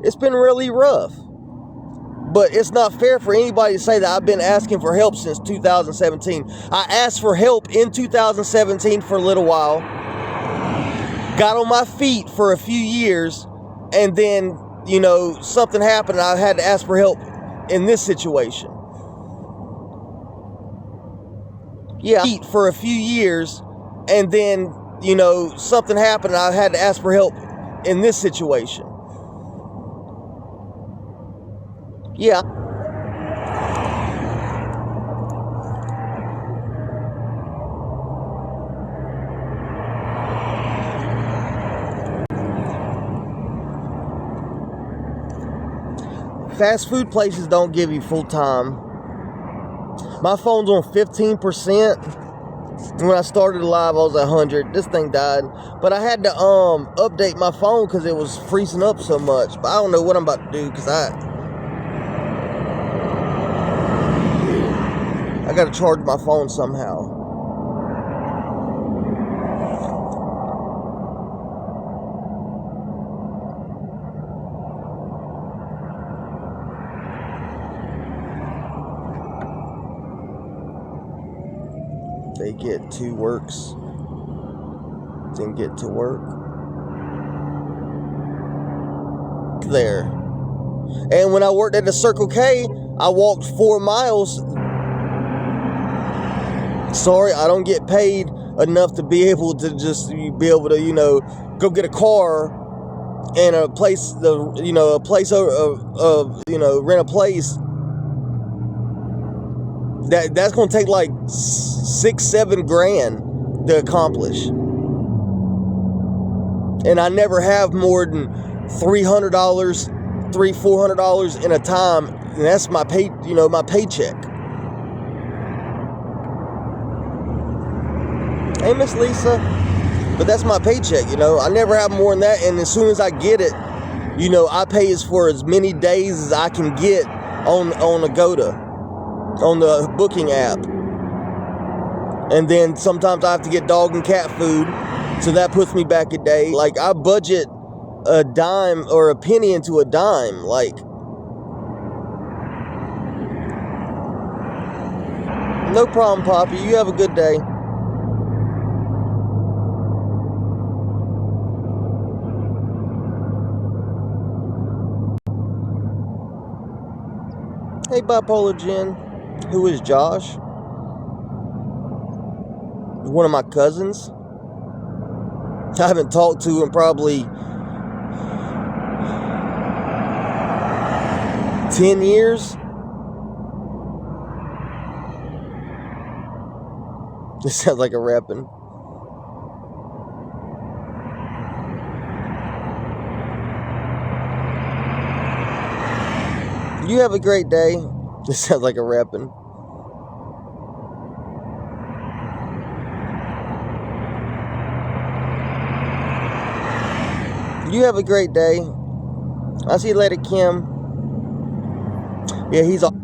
It's been really rough. But it's not fair for anybody to say that I've been asking for help since 2017. I asked for help in 2017 for a little while. Got on my feet for a few years. And then, you know, something happened and I had to ask for help in this situation. Yeah, for a few years. And then, you know, something happened and I had to ask for help in this situation. Yeah. Fast food places don't give you full time. My phone's on 15%. When I started live, I was at 100. This thing died. But I had to update my phone because it was freezing up so much. But I don't know what I'm about to do, because I got to charge my phone somehow. They get to works, then get to work. There. And when I worked at the Circle K, I walked 4 miles. Sorry, I don't get paid enough to be able to just be able to, you know, go get a car and a place, you know, a place of you know, rent a place. That's going to take like $6-7 grand to accomplish. And I never have more than $300-400 in a time, and that's my pay, you know, my paycheck. Hey, Miss Lisa, but that's my paycheck, you know. I never have more than that, and as soon as I get it, you know, I pay for as many days as I can get on Agoda, on the booking app. And then sometimes I have to get dog and cat food, so that puts me back a day. Like, I budget a dime or a penny into a dime. Like, no problem, Poppy. You have a good day. Hey, Bipolar Jen. Who is Josh? one of my cousins. I haven't talked to in probably 10 years. This sounds like a rapping. You have a great day. This sounds like a rapping. You have a great day. I'll see you later, Kim. Yeah, he's all.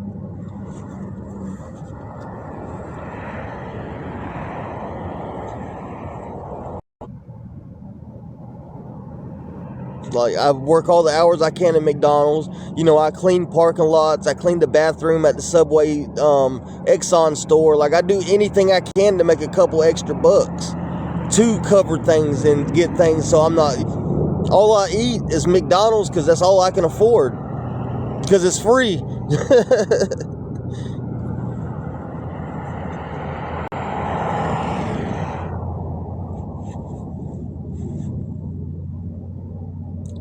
Like, I work all the hours I can at McDonald's. You know, I clean parking lots. I clean the bathroom at the Subway Exxon store. Like, I do anything I can to make a couple extra bucks to cover things and get things. So I'm not. All I eat is McDonald's because that's all I can afford. Because it's free.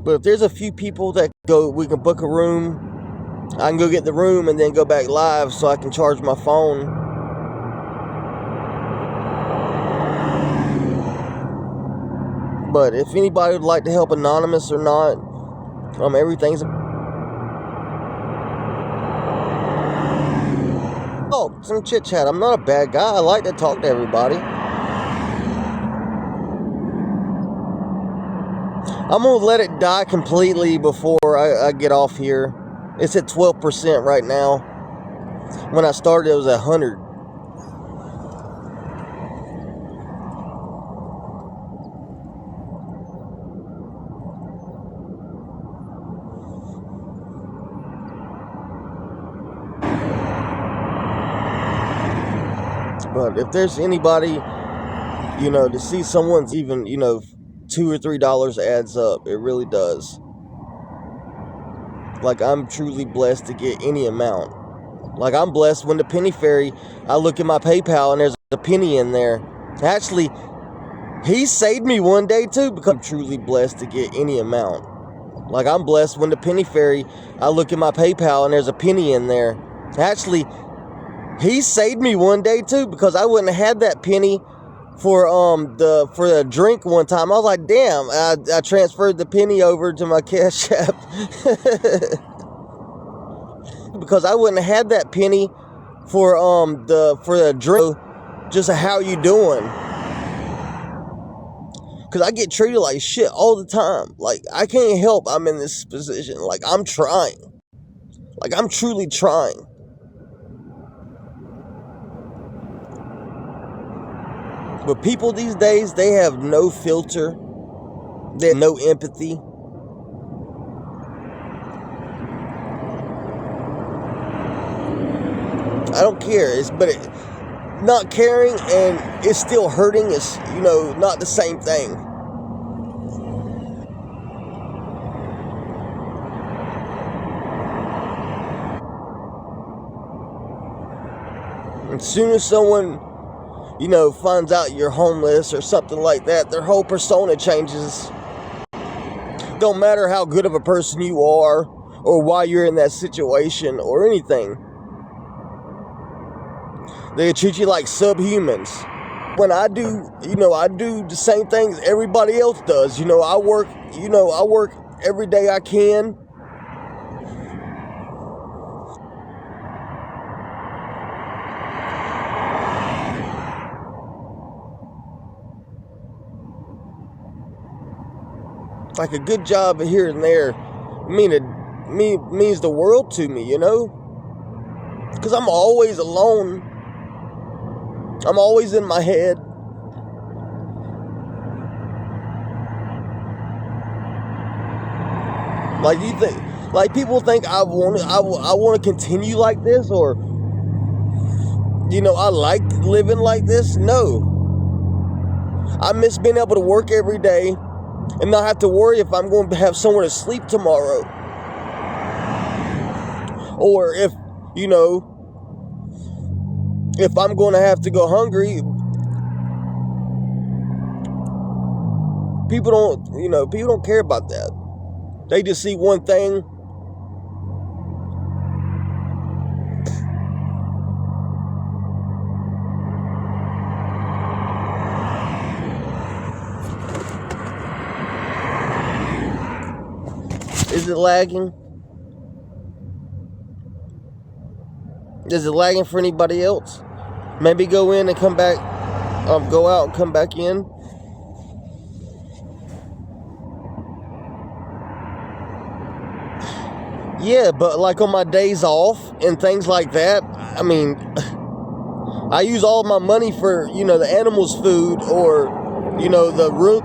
But if there's a few people that go, we can book a room. I can go get the room and then go back live so I can charge my phone. But if anybody would like to help anonymous or not, everything's. Oh, some chit chat. I'm not a bad guy. I like to talk to everybody. I'm going to let it die completely before I get off here. It's at 12% right now. When I started, it was at 100. But if there's anybody, to see someone's even, $2 or $3 adds up. It really does. Like, I'm truly blessed to get any amount. Like, I'm blessed when the penny fairy, I look at my PayPal and there's a penny in there. Actually, he saved me one day too, because I'm truly blessed to get any amount. Like, I'm blessed when the penny fairy, I look at my PayPal and there's a penny in there. Actually, he saved me one day too, because I wouldn't have had that penny for a drink one time. I was like, damn, I transferred the penny over to my Cash App. Because I wouldn't have had that penny for a drink. Just how you doing? Because I get treated like shit all the time. Like, I can't help I'm in this position. Like, I'm trying. Like, I'm truly trying. But people these days, they have no filter. They have no empathy. I don't care. Not caring and it's still hurting is, not the same thing. As soon as someone finds out you're homeless or something like that, their whole persona changes. Don't matter how good of a person you are or why you're in that situation or anything. They treat you like subhumans. When I do the same things everybody else does. I work every day I can. Like, a good job here and there means the world to me, because I'm always alone. I'm always in my head. Like, people think I want to continue like this, or I like living like this. No, I miss being able to work every day and not have to worry if I'm going to have somewhere to sleep tomorrow. Or if I'm going to have to go hungry, people don't care about that. They just see one thing. Is it lagging? Is it lagging for anybody else? Maybe go in and come back, go out and come back in. Yeah, but like on my days off and things like that, I mean, I use all my money for, the animals' food or, the room.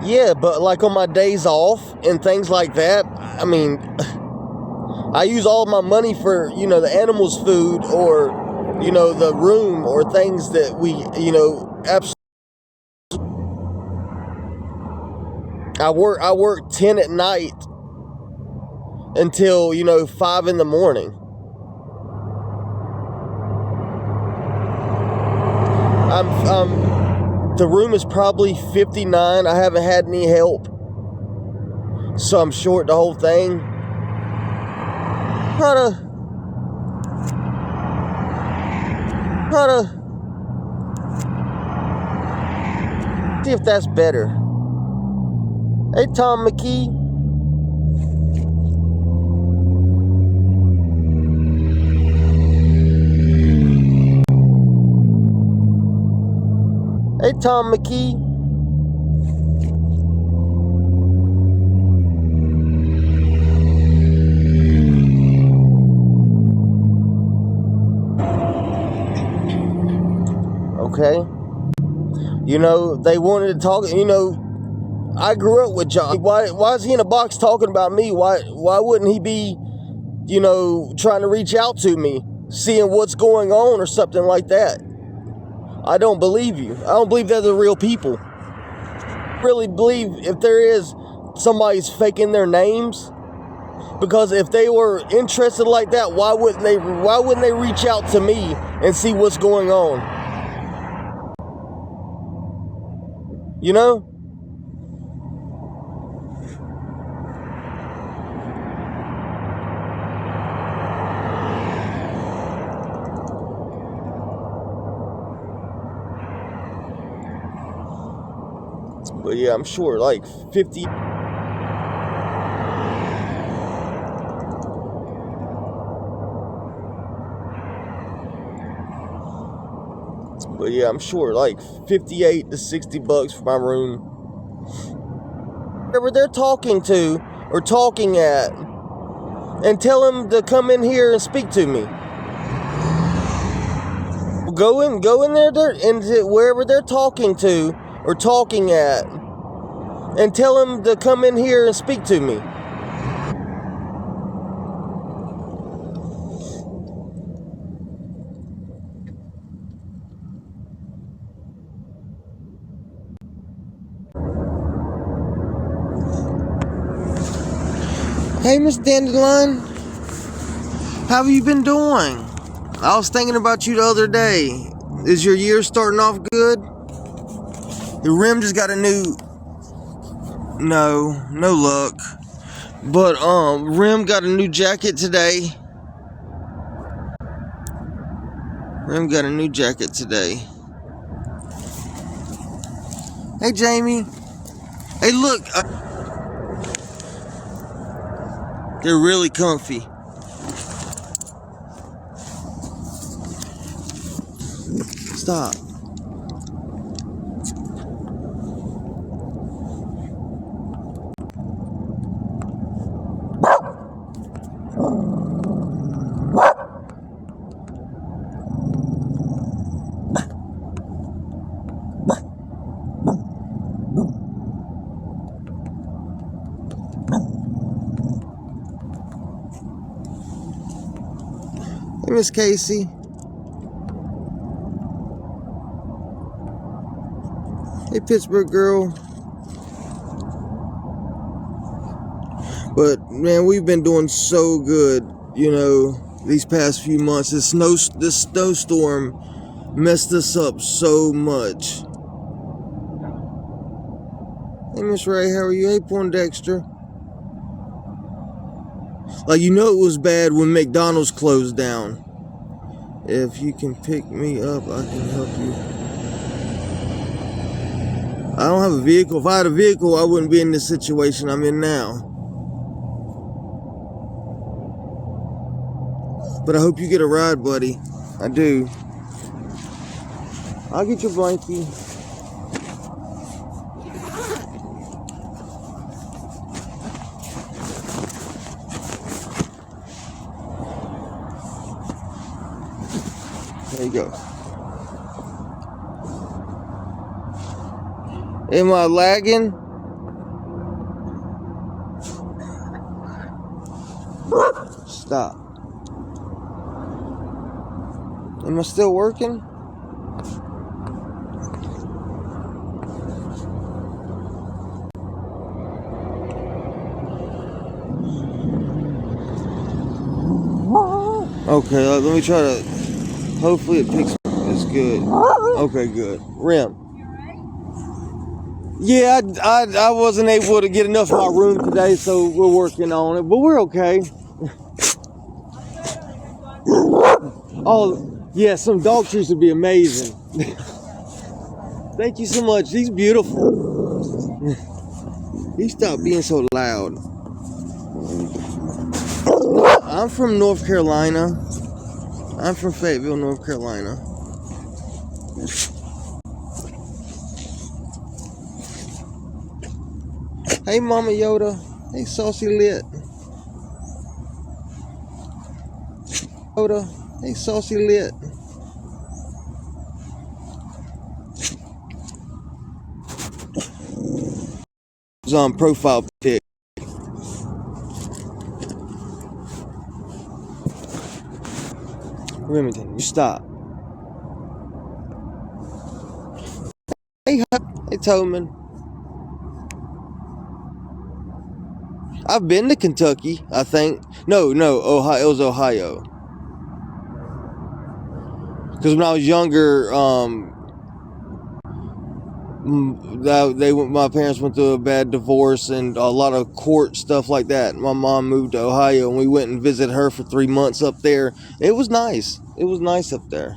Yeah, but like on my days off and things like that, I mean, I use all my money for, the animals' food or, the room or things that we, absolutely. I work 10 at night until, 5 in the morning. The room is probably 59. I haven't had any help, so I'm short the whole thing. Try to see if that's better. Hey, Tom McKee. Hey, Tom McKee. Okay. They wanted to talk, I grew up with John. Why is he in a box talking about me? Why wouldn't he be, trying to reach out to me, seeing what's going on or something like that? I don't believe you. I don't believe they're the real people. I really believe if there is somebody's faking their names, because if they were interested like that, why wouldn't they reach out to me and see what's going on? But yeah, I'm sure like 50. But yeah, I'm sure like 58 to 60 bucks for my room. Whoever they're talking to or talking at, and tell them to come in here and speak to me. Go in there and wherever they're talking to or talking at, and tell them to come in here and speak to me. Hey, Miss Dandelion, how have you been doing? I was thinking about you the other day. Is your year starting off good? The rim just got a new... No luck. But, Rim got a new jacket today. Hey, Jamie. Hey, look. They're really comfy. Stop. Hey, Miss Casey. Hey, Pittsburgh girl. But man, we've been doing so good, these past few months. This snowstorm messed us up so much. Miss Ray, how are you? Hey, Poindexter. Like, you know it was bad when McDonald's closed down. If you can pick me up, I can help you. I don't have a vehicle. If I had a vehicle, I wouldn't be in this situation I'm in now. But I hope you get a ride, buddy. I do. I'll get your blankie. There you go. Am I lagging? Stop. Am I still working? Okay, let me try to. Hopefully it picks up. It's good. Okay, good. Rim. Yeah, I wasn't able to get enough of my room today, so we're working on it, but we're okay. Oh, yeah, some dog treats would be amazing. Thank you so much. He's beautiful. He stopped being so loud. I'm from North Carolina. I'm from Fayetteville, North Carolina. Hey, Mama Yoda. Hey, Saucy Lit. Yoda. Hey, Saucy Lit. It's on profile pic. Remington, you stop. Hey, Toman. I've been to Kentucky, I think. No, Ohio. It was Ohio. Because when I was younger, my parents went through a bad divorce and a lot of court stuff like that. My mom moved to Ohio, and we went and visited her for 3 months up there. It was nice. It was nice up there.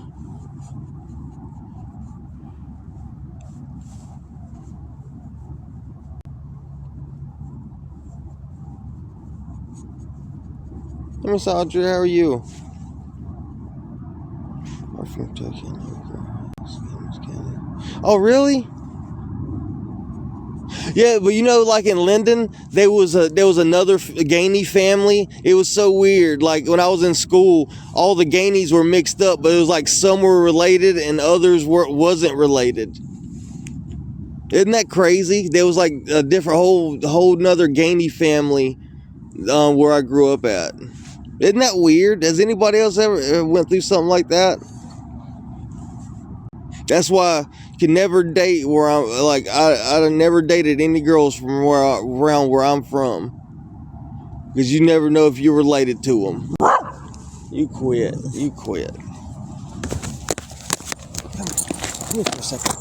Hey, Miss Audrey, how are you? I'm from Kentucky. Oh, really? Yeah, but you know, like in Linden, there was another Gainey family. It was so weird. Like when I was in school, all the Gainies were mixed up, but it was like some were related and others wasn't related. Isn't that crazy? There was like a different whole another Gainey family where I grew up at. Isn't that weird? Has anybody else ever went through something like that? That's why I can never date where I'm like I never dated any girls from around where I'm from, because you never know if you're related to them. You quit. Come here for a second.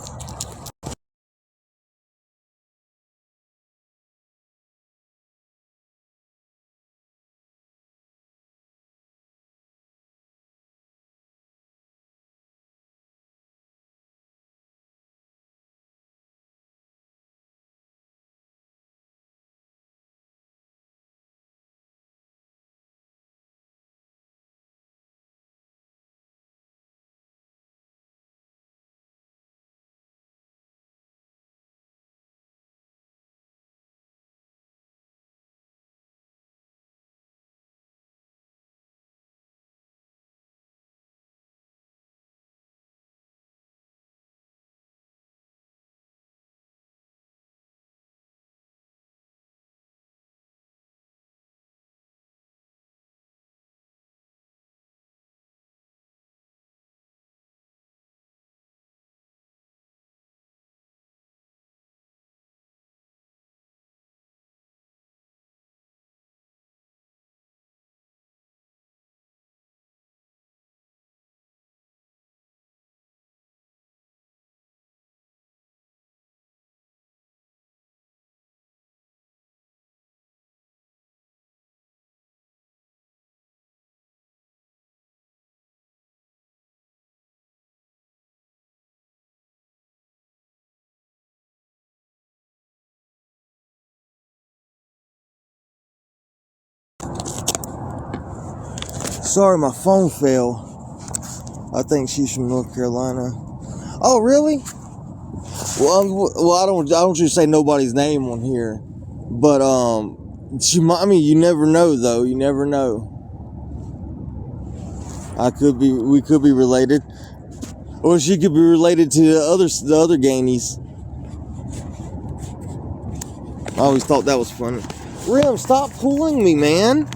sorry, my phone fell. I think she's from North Carolina. Oh, really? Well, I don't want you to say nobody's name on here, but she might. I mean, you never know, though. You never know. We could be related, or she could be related to the other Gainies. I always thought that was funny. Rim, stop pulling me, man.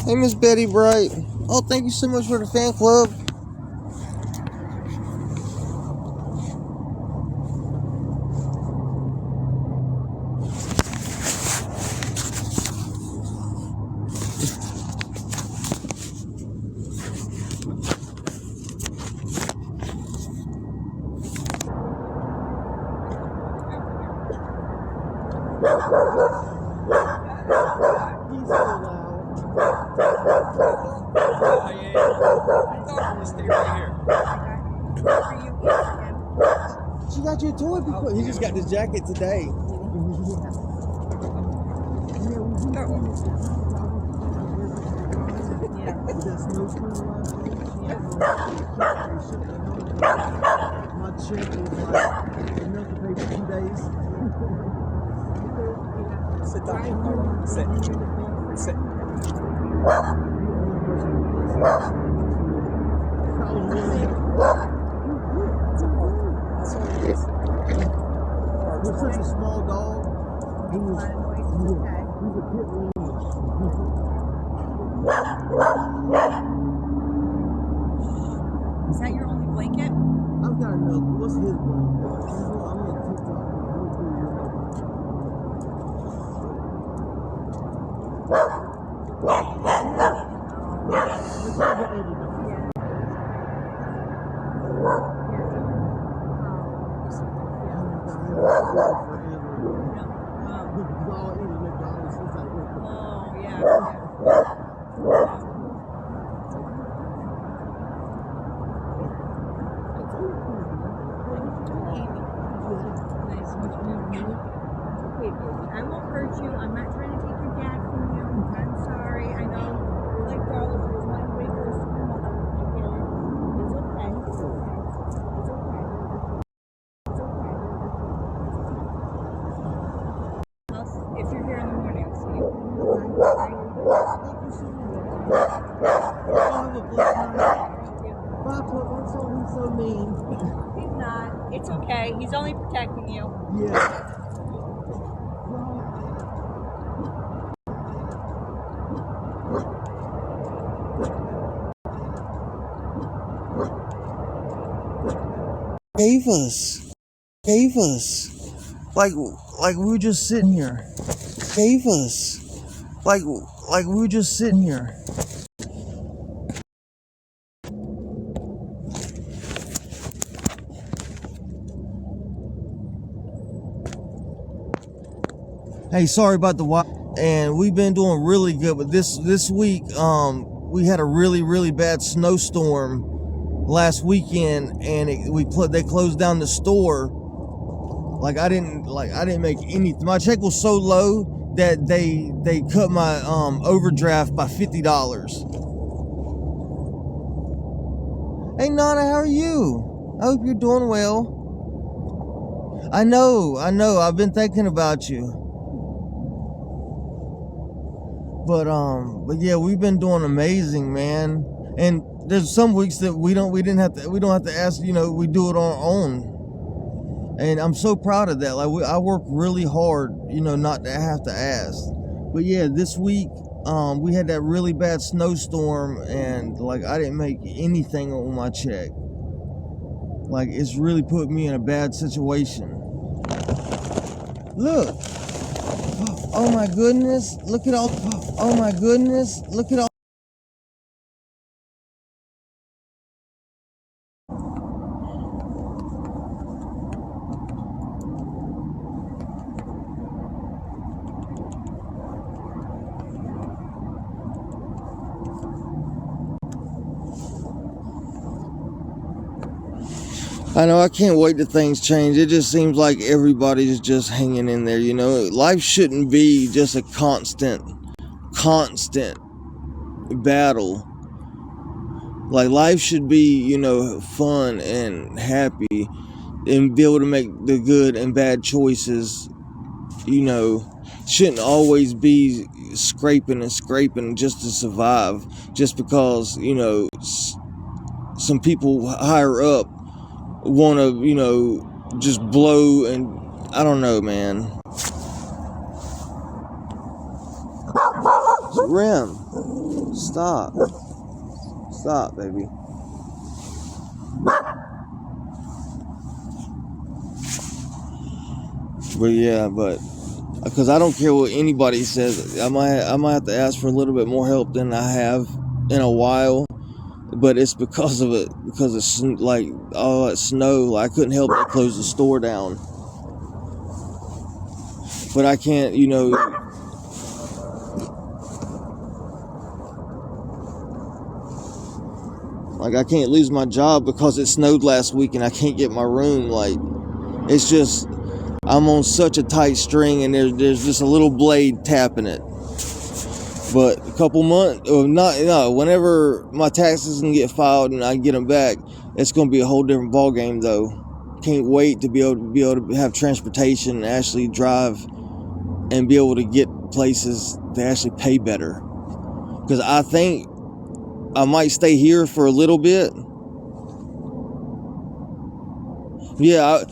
Hey, Miss Betty Bright. Oh, thank you so much for the fan club. She got you a toy before. He just got this jacket today. My check is like enough to pay for 2 days. Sit down. Sit. Sit. He's such a small dog. He's a pit bull. Is that your only blanket? I've got another. What's his blanket? I'm on I won't hurt you. I'm not trying to take your dad from you. I'm sorry. I know you're like darling. There's one way for us to come up. I get it. It's okay. It's okay. It's okay. It's okay. If you're here in the morning, I'll see you. He's so mean. He's not. It's okay. He's only protecting you. Yeah. Gave us, like we were just sitting here. Gave us, like we were just sitting here. Hey, sorry about the wild. And we've been doing really good, but this week, we had a really bad snowstorm last weekend, and they closed down the store. Like I didn't make any. My check was so low that they cut my overdraft by $50. Hey Nana, how are you? I hope you're doing well. I know. I've been thinking about you. But yeah, we've been doing amazing, man. And there's some weeks that we don't have to ask, we do it on our own. And I'm so proud of that. Like I work really hard, not to have to ask. But yeah, this week we had that really bad snowstorm, and like I didn't make anything on my check. Like it's really put me in a bad situation. Look. Oh my goodness, look at all. Oh my goodness, look at all. I know, I can't wait till things change. It just seems like everybody's just hanging in there, you know. Life shouldn't be just a constant battle. Like, life should be, you know, fun and happy and be able to make the good and bad choices, you know. Shouldn't always be scraping just to survive, just because, you know, some people higher up want to, you know, just blow. And I don't know, man. Rim, stop, baby. But yeah, because I don't care what anybody says, I might have to ask for a little bit more help than I have in a while. But it's because of like all that snow. Like, I couldn't help but close the store down. But I can't, you know. Like, I can't lose my job because it snowed last week and I can't get my room. Like, it's just, I'm on such a tight string and there's just a little blade tapping it. But a couple months, or whenever my taxes can get filed and I get them back, it's going to be a whole different ball game, though. Can't wait to be able to have transportation and actually drive and be able to get places that actually pay better. Because I think I might stay here for a little bit. Yeah,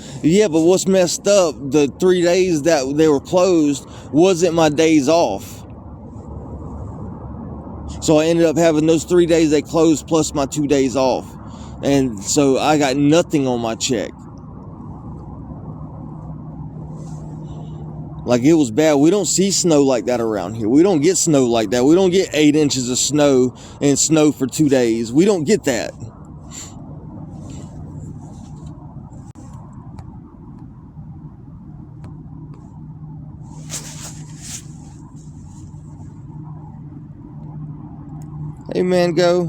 but what's messed up, the 3 days that they were closed wasn't my days off. So I ended up having those 3 days they closed plus my 2 days off. And so I got nothing on my check. Like, it was bad. We don't see snow like that around here. We don't get snow like that. We don't get 8 inches of snow and snow for 2 days. We don't get that. Hey, Mango.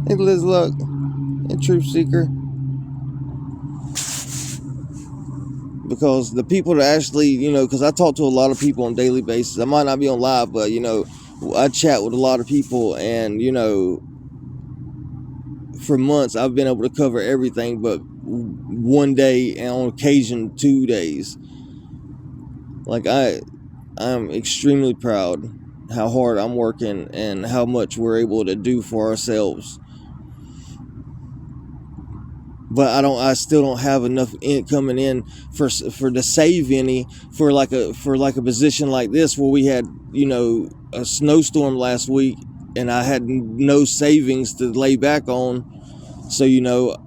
Hey, Liz Luck. Hey, Truth Seeker. Because the people that actually, you know, because I talk to a lot of people on a daily basis. I might not be on live, but, you know, I chat with a lot of people, and, you know, for months I've been able to cover everything but one day, and on occasion 2 days. Like, I'm extremely proud how hard I'm working and how much we're able to do for ourselves. But I still don't have enough coming in for to save any for like a position like this, where we had, you know, a snowstorm last week and I had no savings to lay back on. So, you know,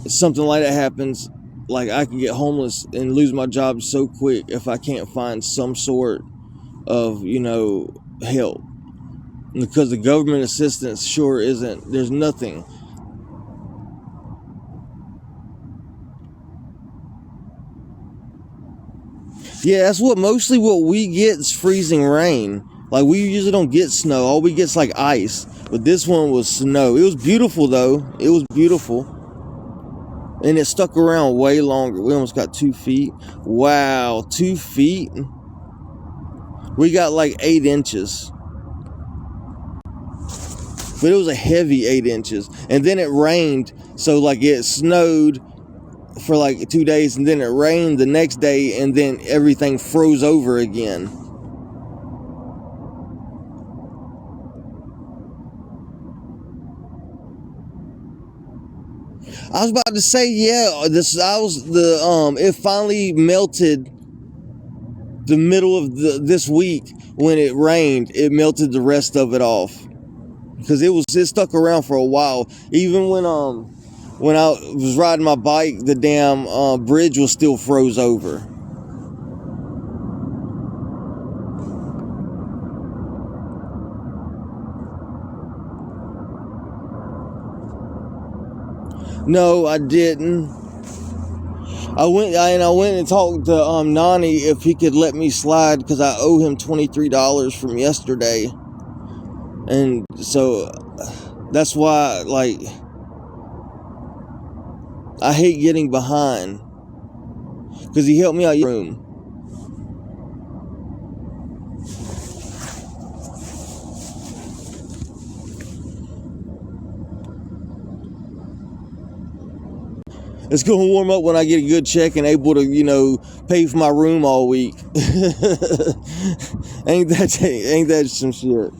something like that happens, like, I can get homeless and lose my job so quick if I can't find some sort of, you know, help. Because the government assistance sure isn't, there's nothing. Yeah, that's mostly what we get is freezing rain. Like, we usually don't get snow. All we get is like ice. But this one was snow. It was beautiful, though. It was beautiful. And it stuck around way longer. We almost got 2 feet. Wow, 2 feet? We got like 8 inches. But it was a heavy 8 inches. And then it rained. So, like, it snowed for like 2 days, and then it rained the next day, and then everything froze over again. I was about to say, yeah, it finally melted the middle of this week when it rained. It melted the rest of it off, because it stuck around for a while. Even when I was riding my bike, the damn bridge was still froze over. No, I didn't. I went and talked to Nani if he could let me slide, because I owe him $23 from yesterday. And so that's why, like, I hate getting behind because he helped me out room. It's going to warm up when I get a good check and able to, you know, pay for my room all week. ain't that some shit?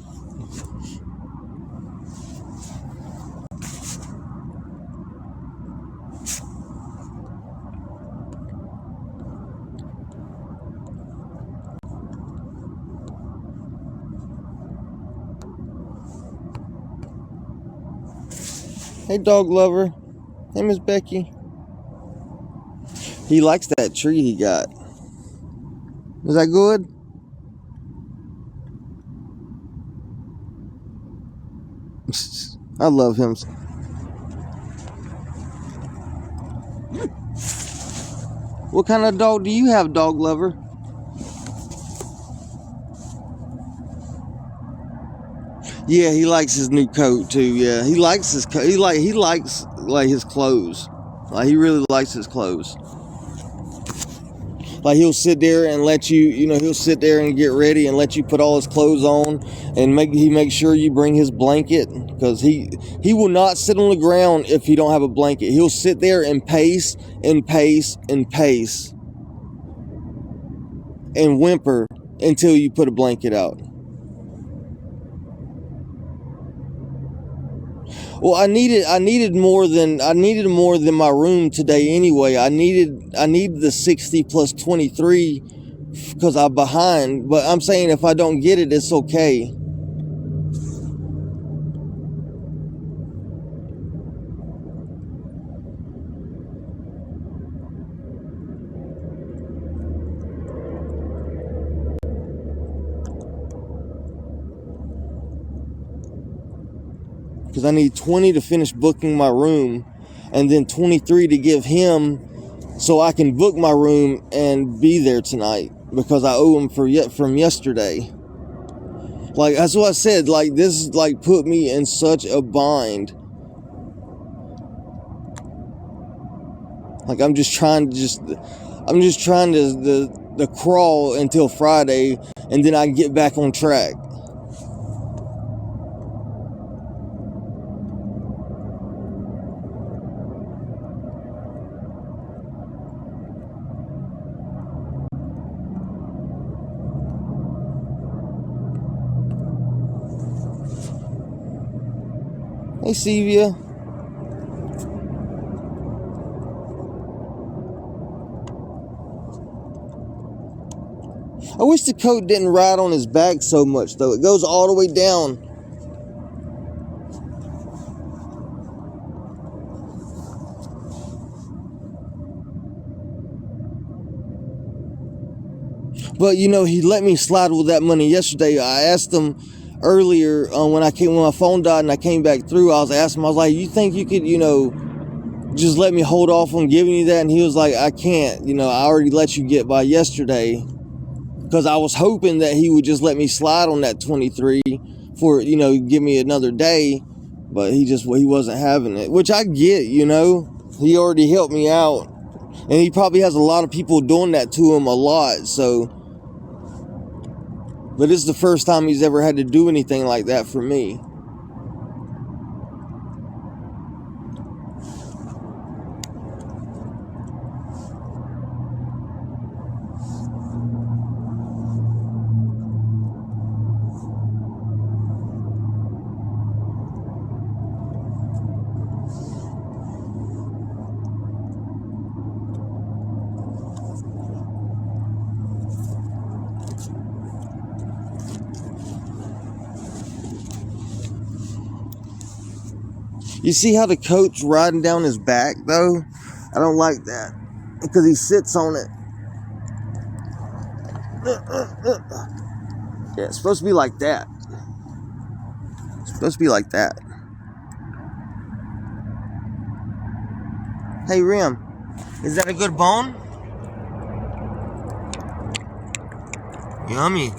Hey, dog lover. Hey, Miss Becky. He likes that tree he got. Is that good? I love him. What kind of dog do you have, dog lover? Yeah, he likes his new coat too. Yeah, he likes his coat. He likes like his clothes. Like he really likes his clothes. Like he'll sit there and let you, you know, he'll sit there and get ready and let you put all his clothes on, and make sure you bring his blanket, because he will not sit on the ground if he don't have a blanket. He'll sit there and pace and pace and pace and whimper until you put a blanket out. Well, I needed more than my room today anyway. I needed the 60 plus 23 because I'm behind. But I'm saying if I don't get it, it's okay. Because I need 20 to finish booking my room, and then 23 to give him so I can book my room and be there tonight, because I owe him from yesterday. Like, that's what I said. Like, this like put me in such a bind. Like, I'm just trying to crawl until Friday, and then I can get back on track. Hey, Sevia. I wish the coat didn't ride on his back so much, though. It goes all the way down. But, you know, he let me slide with that money yesterday. I asked him earlier when my phone died and I came back through, I was asking him, I was like, you think you could, you know, just let me hold off on giving you that? And he was like, I can't. You know, I already let you get by yesterday. Because I was hoping that he would just let me slide on that 23 for, you know, give me another day. But he wasn't having it, which I get, you know. He already helped me out. And he probably has a lot of people doing that to him a lot, so. But this is the first time he's ever had to do anything like that for me. You see how the coat's riding down his back, though? I don't like that. Because he sits on it. Yeah, it's supposed to be like that. It's supposed to be like that. Hey, Rim. Is that a good bone? Yummy.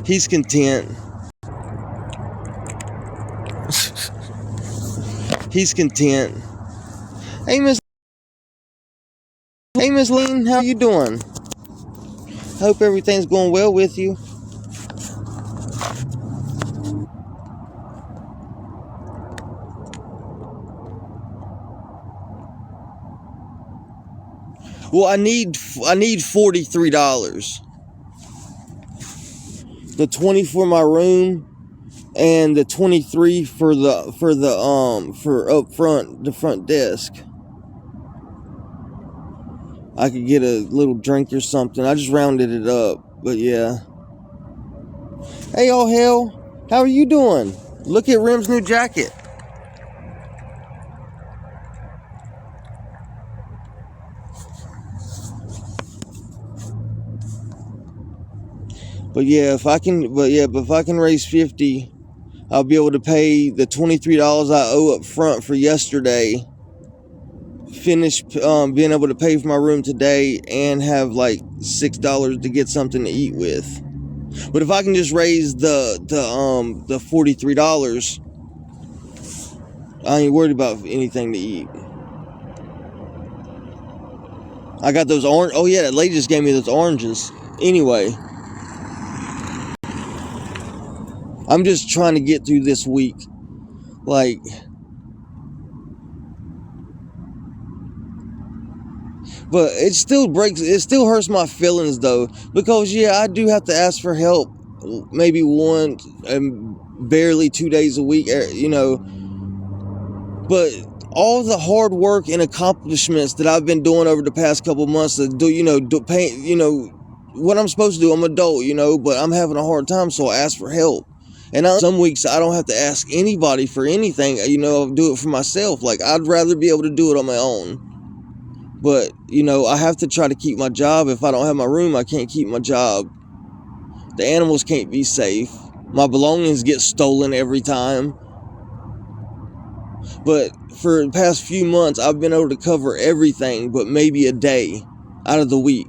He's content. He's content. Hey, Miss Lean, how you doing? Hope everything's going well with you. Well, I need $43. The 20 for my room and the 23 for up front, the front desk. I could get a little drink or something. I just rounded it up, but yeah. Hey, all hell, how are you doing? Look at Rim's new jacket. But if I can raise 50, I'll be able to pay the $23 I owe up front for yesterday. Finish being able to pay for my room today and have like $6 to get something to eat with. But if I can just raise the $43, I ain't worried about anything to eat. I got those orange. Oh yeah, that lady just gave me those oranges. Anyway, I'm just trying to get through this week. Like, but it still hurts my feelings though, because I do have to ask for help maybe one and barely 2 days a week, but all the hard work and accomplishments that I've been doing over the past couple months to do, what I'm supposed to do. I'm an adult, but I'm having a hard time, so I ask for help. And some weeks I don't have to ask anybody for anything, I'll do it for myself. Like, I'd rather be able to do it on my own. But, I have to try to keep my job. If I don't have my room, I can't keep my job. The animals can't be safe. My belongings get stolen every time. But for the past few months, I've been able to cover everything but maybe a day out of the week.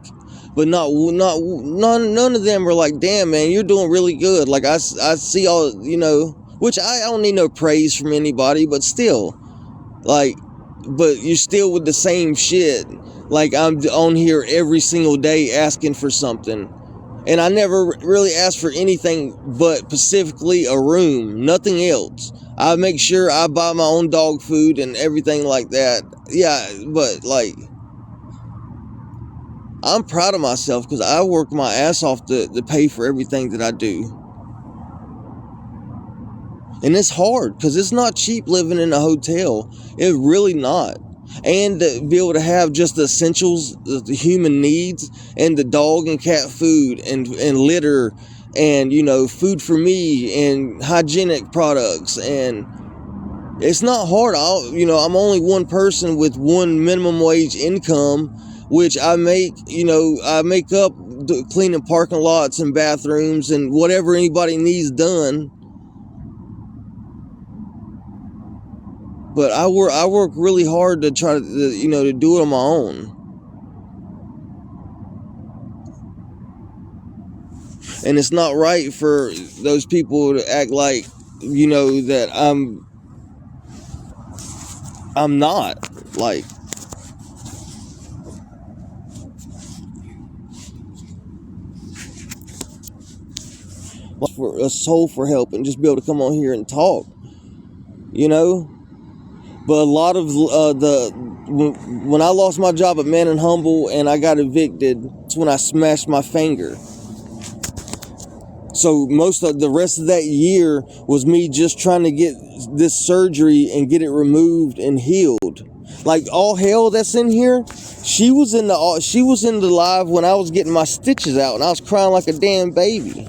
But none of them are like, damn, man, you're doing really good. Like, I see all, which I don't need no praise from anybody, but still, like, but you're still with the same shit. Like, I'm on here every single day asking for something. And I never really asked for anything but specifically a room, nothing else. I make sure I buy my own dog food and everything like that. Yeah, but like, I'm proud of myself because I work my ass off to pay for everything that I do. And it's hard because it's not cheap living in a hotel. It's really not. And to be able to have just the essentials, the human needs, and the dog and cat food and litter and, food for me and hygienic products. And it's not hard. I'm only one person with one minimum wage income, which I make up cleaning parking lots and bathrooms and whatever anybody needs done. But I work really hard to try to do it on my own. And it's not right for those people to act like, that I'm not. Like, for a soul for help and just be able to come on here and talk, But a lot of when I lost my job at Man and Humble and I got evicted, it's when I smashed my finger. So most of the rest of that year was me just trying to get this surgery and get it removed and healed. Like, all hell that's in here, she was in the live when I was getting my stitches out and I was crying like a damn baby.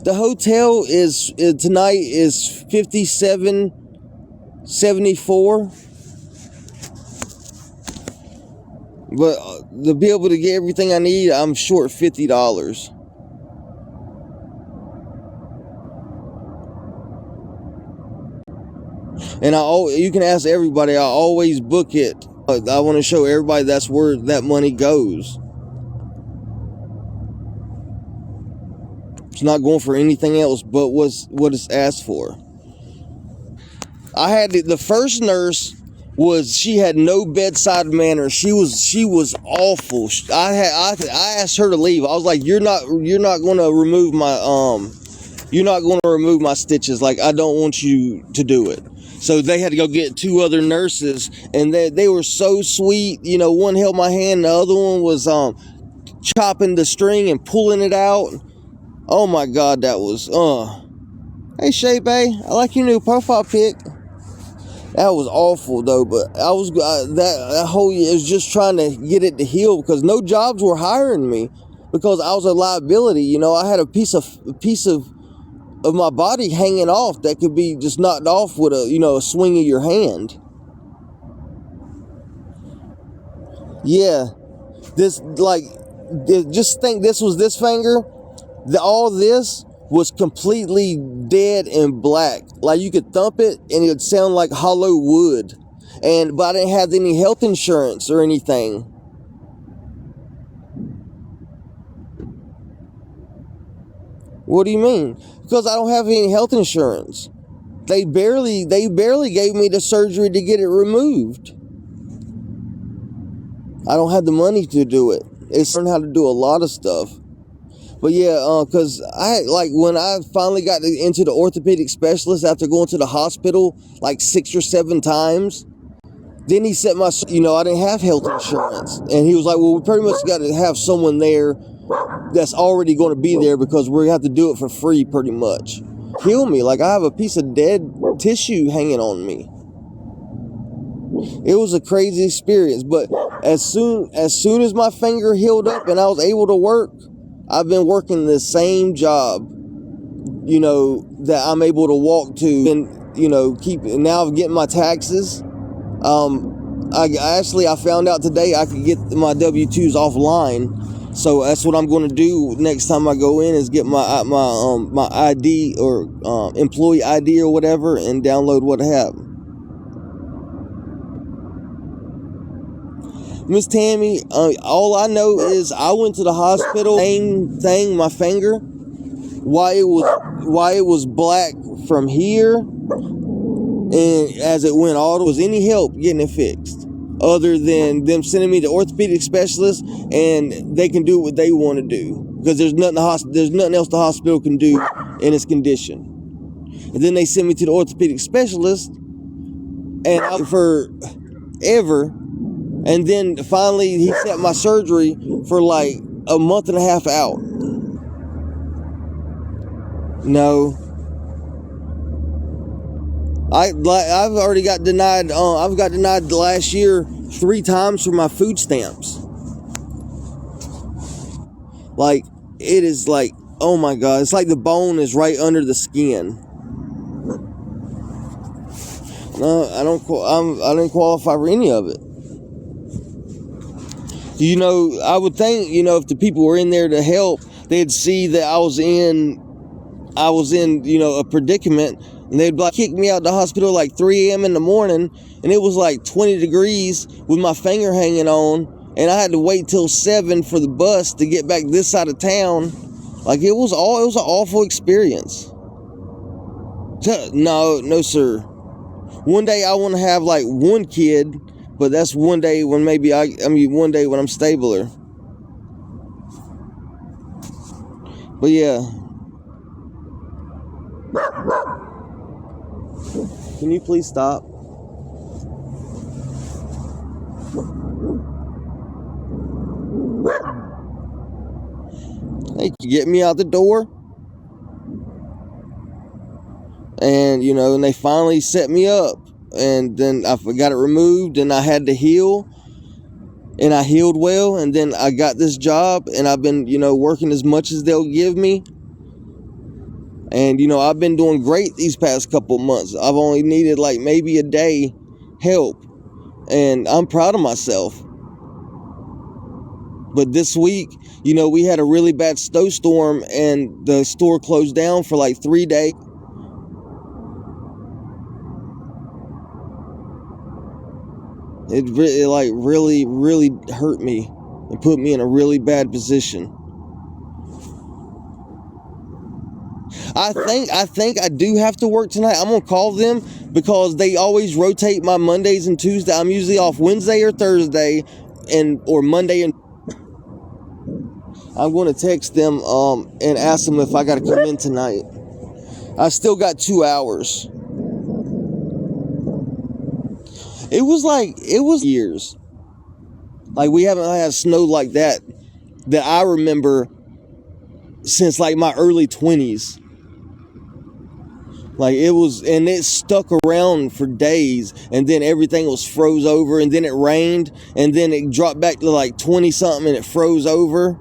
The hotel is tonight is $57.74, but to be able to get everything I need, I'm short $50. And you can ask everybody. I always book it. I want to show everybody that's where that money goes. It's not going for anything else but what it's asked for. I had the first nurse she had no bedside manner. She was awful. I asked her to leave. I was like, you're not going to remove my stitches. Like, I don't want you to do it. So they had to go get 2 other nurses, and they were so sweet. You know, one held my hand, the other one was chopping the string and pulling it out. Oh my God, that was Hey Shay Bay, I like your new profile pic. That was awful though, but I was that whole year was just trying to get it to heal, because no jobs were hiring me because I was a liability. You know, I had a piece of my body hanging off that could be just knocked off with a swing of your hand. Yeah, just think, this was this finger. All this was completely dead and black. Like, you could thump it and it would sound like hollow wood. But I didn't have any health insurance or anything. What do you mean? Because I don't have any health insurance. They barely gave me the surgery to get it removed. I don't have the money to do it. It's learned how to do a lot of stuff. But yeah, because when I finally got into the orthopedic specialist after going to the hospital like 6 or 7 times, then he set I didn't have health insurance. And he was like, well, we pretty much got to have someone there that's already going to be there, because we're going to have to do it for free pretty much. Kill me. Like, I have a piece of dead tissue hanging on me. It was a crazy experience. But as soon as my finger healed up and I was able to work, I've been working the same job, that I'm able to walk to, and, now I'm getting my taxes. I found out today I could get my W-2s offline. So that's what I'm going to do next time I go in, is get my ID or employee ID or whatever, and download what I have. Miss Tammy, all I know is I went to the hospital, same thing, my finger, why it was black from here, and as it went all, was any help getting it fixed, other than them sending me to orthopedic specialists, and they can do what they want to do, because there's nothing else the hospital can do in its condition. And then they send me to the orthopedic specialist, and forever. And then finally he set my surgery for like a month and a half out. No. I've already got denied. I've got denied last year 3 times for my food stamps. Like, it is like, oh my God, it's like the bone is right under the skin. No, I didn't qualify for any of it. I would think, if the people were in there to help, they'd see that I was in, a predicament, and they'd kick me out the hospital like 3 a.m. in the morning, and it was like 20 degrees with my finger hanging on, and I had to wait till 7 for the bus to get back this side of town. Like, it was an awful experience. No, sir. One day I want to have like 1 kid, but that's one day when one day when I'm stabler. But yeah. Can you please stop? Hey, get me out the door. And, and they finally set me up. And then I got it removed, and I had to heal, and I healed well, and then I got this job, and I've been, working as much as they'll give me, and, I've been doing great these past couple months. I've only needed like maybe a day help, and I'm proud of myself. But this week, we had a really bad snowstorm, and the store closed down for like 3 days. It really, really hurt me and put me in a really bad position. I think I do have to work tonight. I'm gonna call them because they always rotate my Mondays and Tuesdays. I'm usually off Wednesday or Thursday, or Monday and. I'm gonna text them and ask them if I gotta come in tonight. I still got 2 hours. It was years. Like we haven't had snow like that I remember since like my early 20s. Like it was, and it stuck around for days, and then everything was froze over, and then it rained, and then it dropped back to like 20 something and it froze over.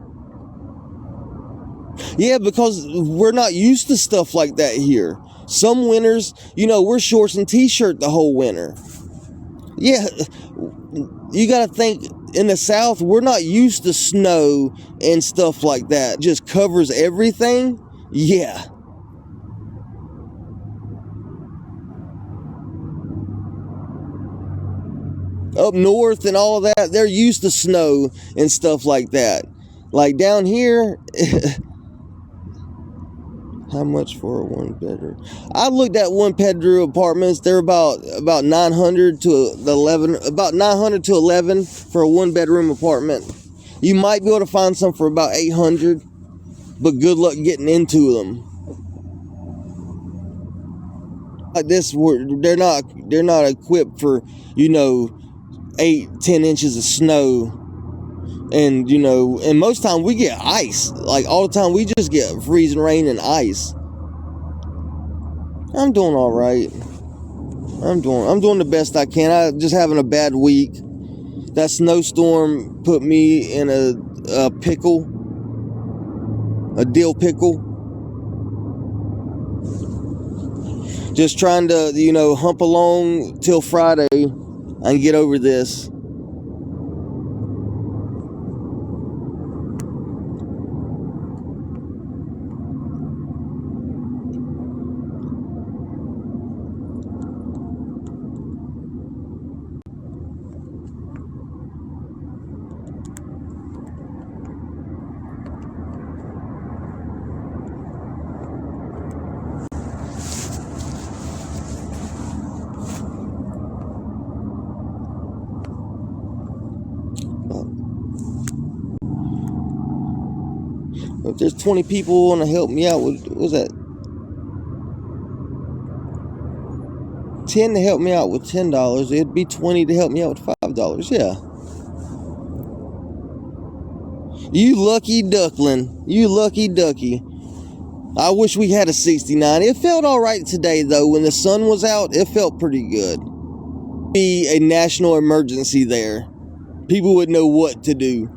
Yeah, because we're not used to stuff like that here. Some winters, we're shorts and t-shirt the whole winter. Yeah, you gotta think, in the South, we're not used to snow and stuff like that. It just covers everything. Yeah. Up north and all that, they're used to snow and stuff like that. Like down here, how much for a one bedroom? I looked at one bedroom apartments. They're about 900 to 11 for a one bedroom apartment. You might be able to find some for about 800, but good luck getting into them. Like this, they're not equipped for 8-10 inches of snow. And and most time we get ice. Like all the time we just get freezing rain and ice. I'm doing all right. I'm doing the best I can. I'm just having a bad week. That snowstorm put me in a pickle. A dill pickle. Just trying to, hump along till Friday and get over this. If there's 20 people want to help me out, what was that? 10 to help me out with $10. It'd be 20 to help me out with $5. Yeah. You lucky duckling. You lucky ducky. I wish we had a 69. It felt all right today, though. When the sun was out, it felt pretty good. Be a national emergency there. People would know what to do.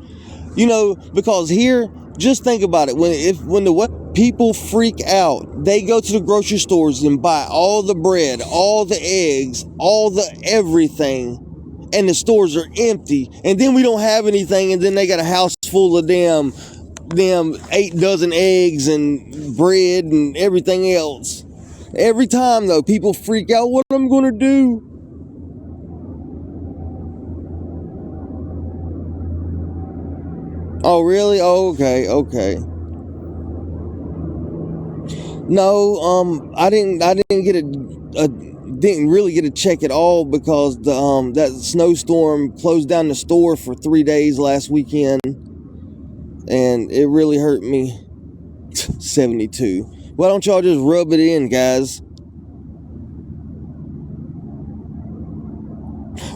Because here, just think about it. When the people freak out, they go to the grocery stores and buy all the bread, all the eggs, all the everything, and the stores are empty. And then we don't have anything, and then they got a house full of them 8 dozen eggs and bread and everything else. Every time though, people freak out. What am I gonna do? Oh, really? Oh, okay. No, I didn't really get a check at all because that snowstorm closed down the store for 3 days last weekend, and it really hurt me. 72. Why don't y'all just rub it in, guys?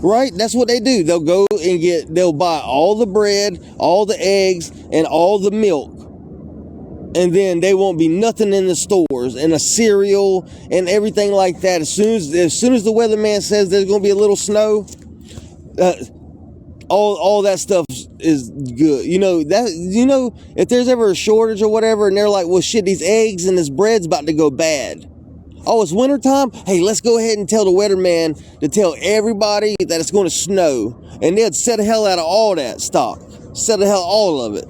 Right? That's what they do. They'll buy all the bread, all the eggs, and all the milk. And then there won't be nothing in the stores, and a cereal and everything like that. As soon as the weatherman says there's going to be a little snow, all that stuff is good. If there's ever a shortage or whatever, and they're like, well, shit, these eggs and this bread's about to go bad. Oh, it's wintertime? Hey, let's go ahead and tell the weatherman to tell everybody that it's going to snow. And they'll set the hell out of all that stock. Set the hell all of it.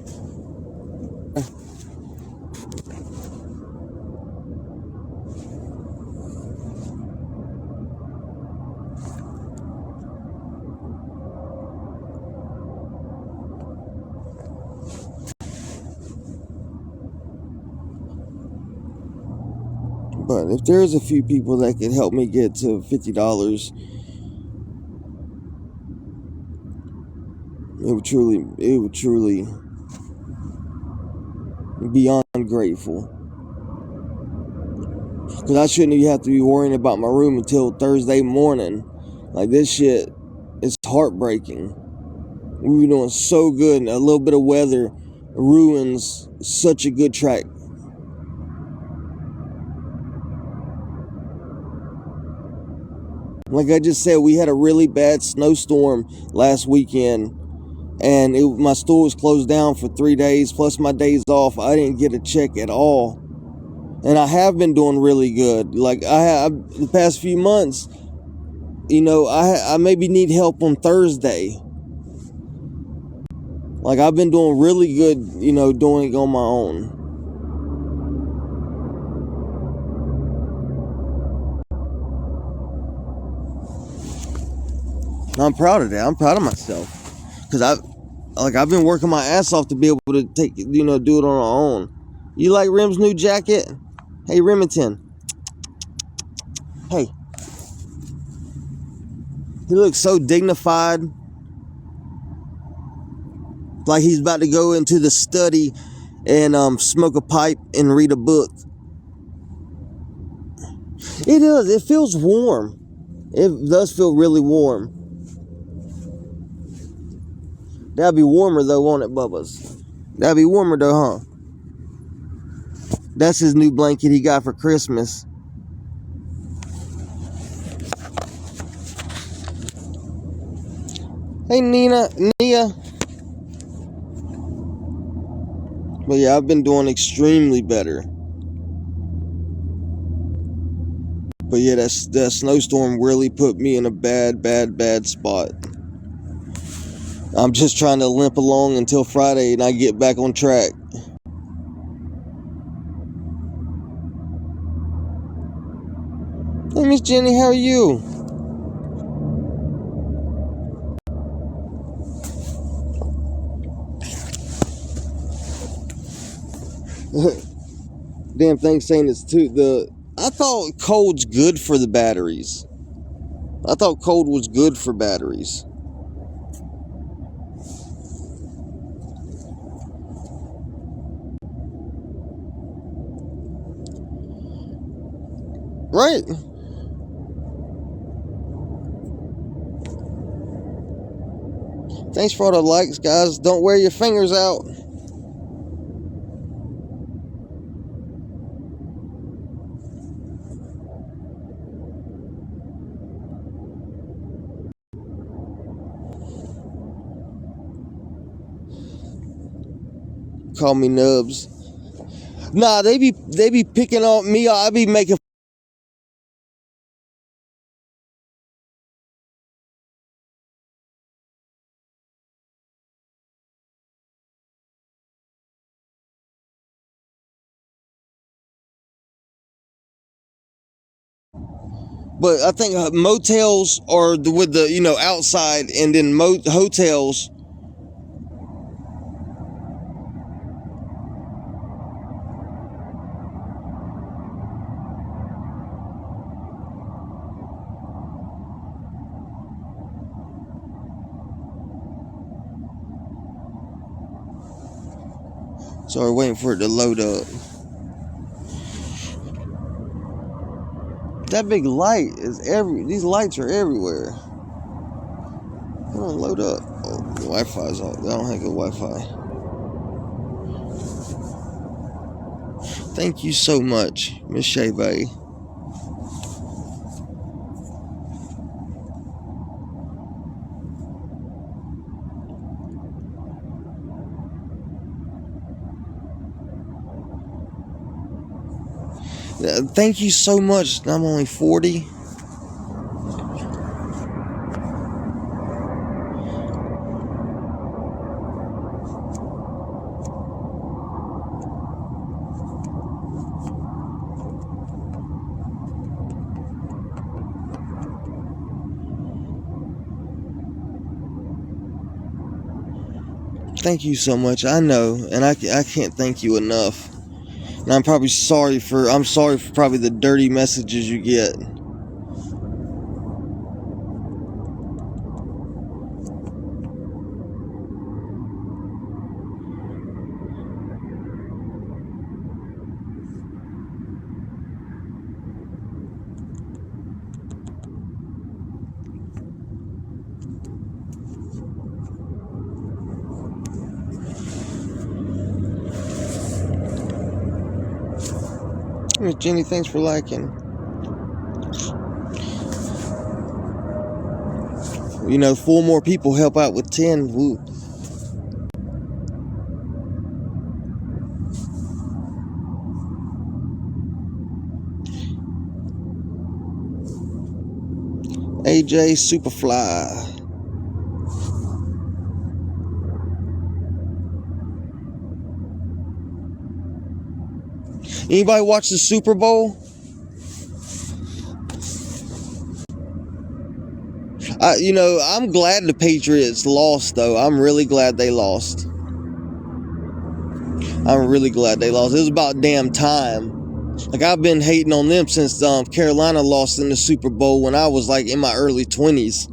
But if there's a few people that could help me get to $50, it would truly be beyond grateful. Because I shouldn't even have to be worrying about my room until Thursday morning. Like, this shit is heartbreaking. We were doing so good, and a little bit of weather ruins such a good track. Like I just said, we had a really bad snowstorm last weekend, and my store was closed down for 3 days, plus my days off. I didn't get a check at all. And I have been doing really good. Like, the past few months, I maybe need help on Thursday. Like, I've been doing really good, doing it on my own. And I'm proud of that. I'm proud of myself. Because I've been working my ass off to be able to do it on our own. You like Rim's new jacket? Hey, Remington. Hey. He looks so dignified. Like he's about to go into the study and smoke a pipe and read a book. It does. It feels warm. It does feel really warm. That'd be warmer though, won't it, Bubba's? That'd be warmer though, huh? That's his new blanket he got for Christmas. Hey, Nia. But yeah, I've been doing extremely better. But yeah, that snowstorm really put me in a bad spot. I'm just trying to limp along until Friday and I get back on track. Hey, Miss Jenny, how are you? Damn thing saying it's I thought cold's good for the batteries. I thought cold was good for batteries. Right. Thanks for all the likes, guys. Don't wear your fingers out. Call me nubs. Nah, they be picking on me. I be making. But I think motels are with the outside, and then hotels. Sorry, waiting for it to load up. That big light is these lights are everywhere. Come on, load up. Oh, the Wi-Fi's off. I don't have good Wi-Fi. Thank you so much, Miss Shea. Thank you so much. I'm only 40. Thank you so much. I know, and I can't thank you enough. And I'm sorry for probably the dirty messages you get. Miss Jenny, thanks for liking. You know, 4 more people help out with 10. Woo. AJ Superfly. Anybody watch the Super Bowl? I'm glad the Patriots lost, though. I'm really glad they lost. I'm really glad they lost. It was about damn time. Like, I've been hating on them since Carolina lost in the Super Bowl when I was like in my early 20s.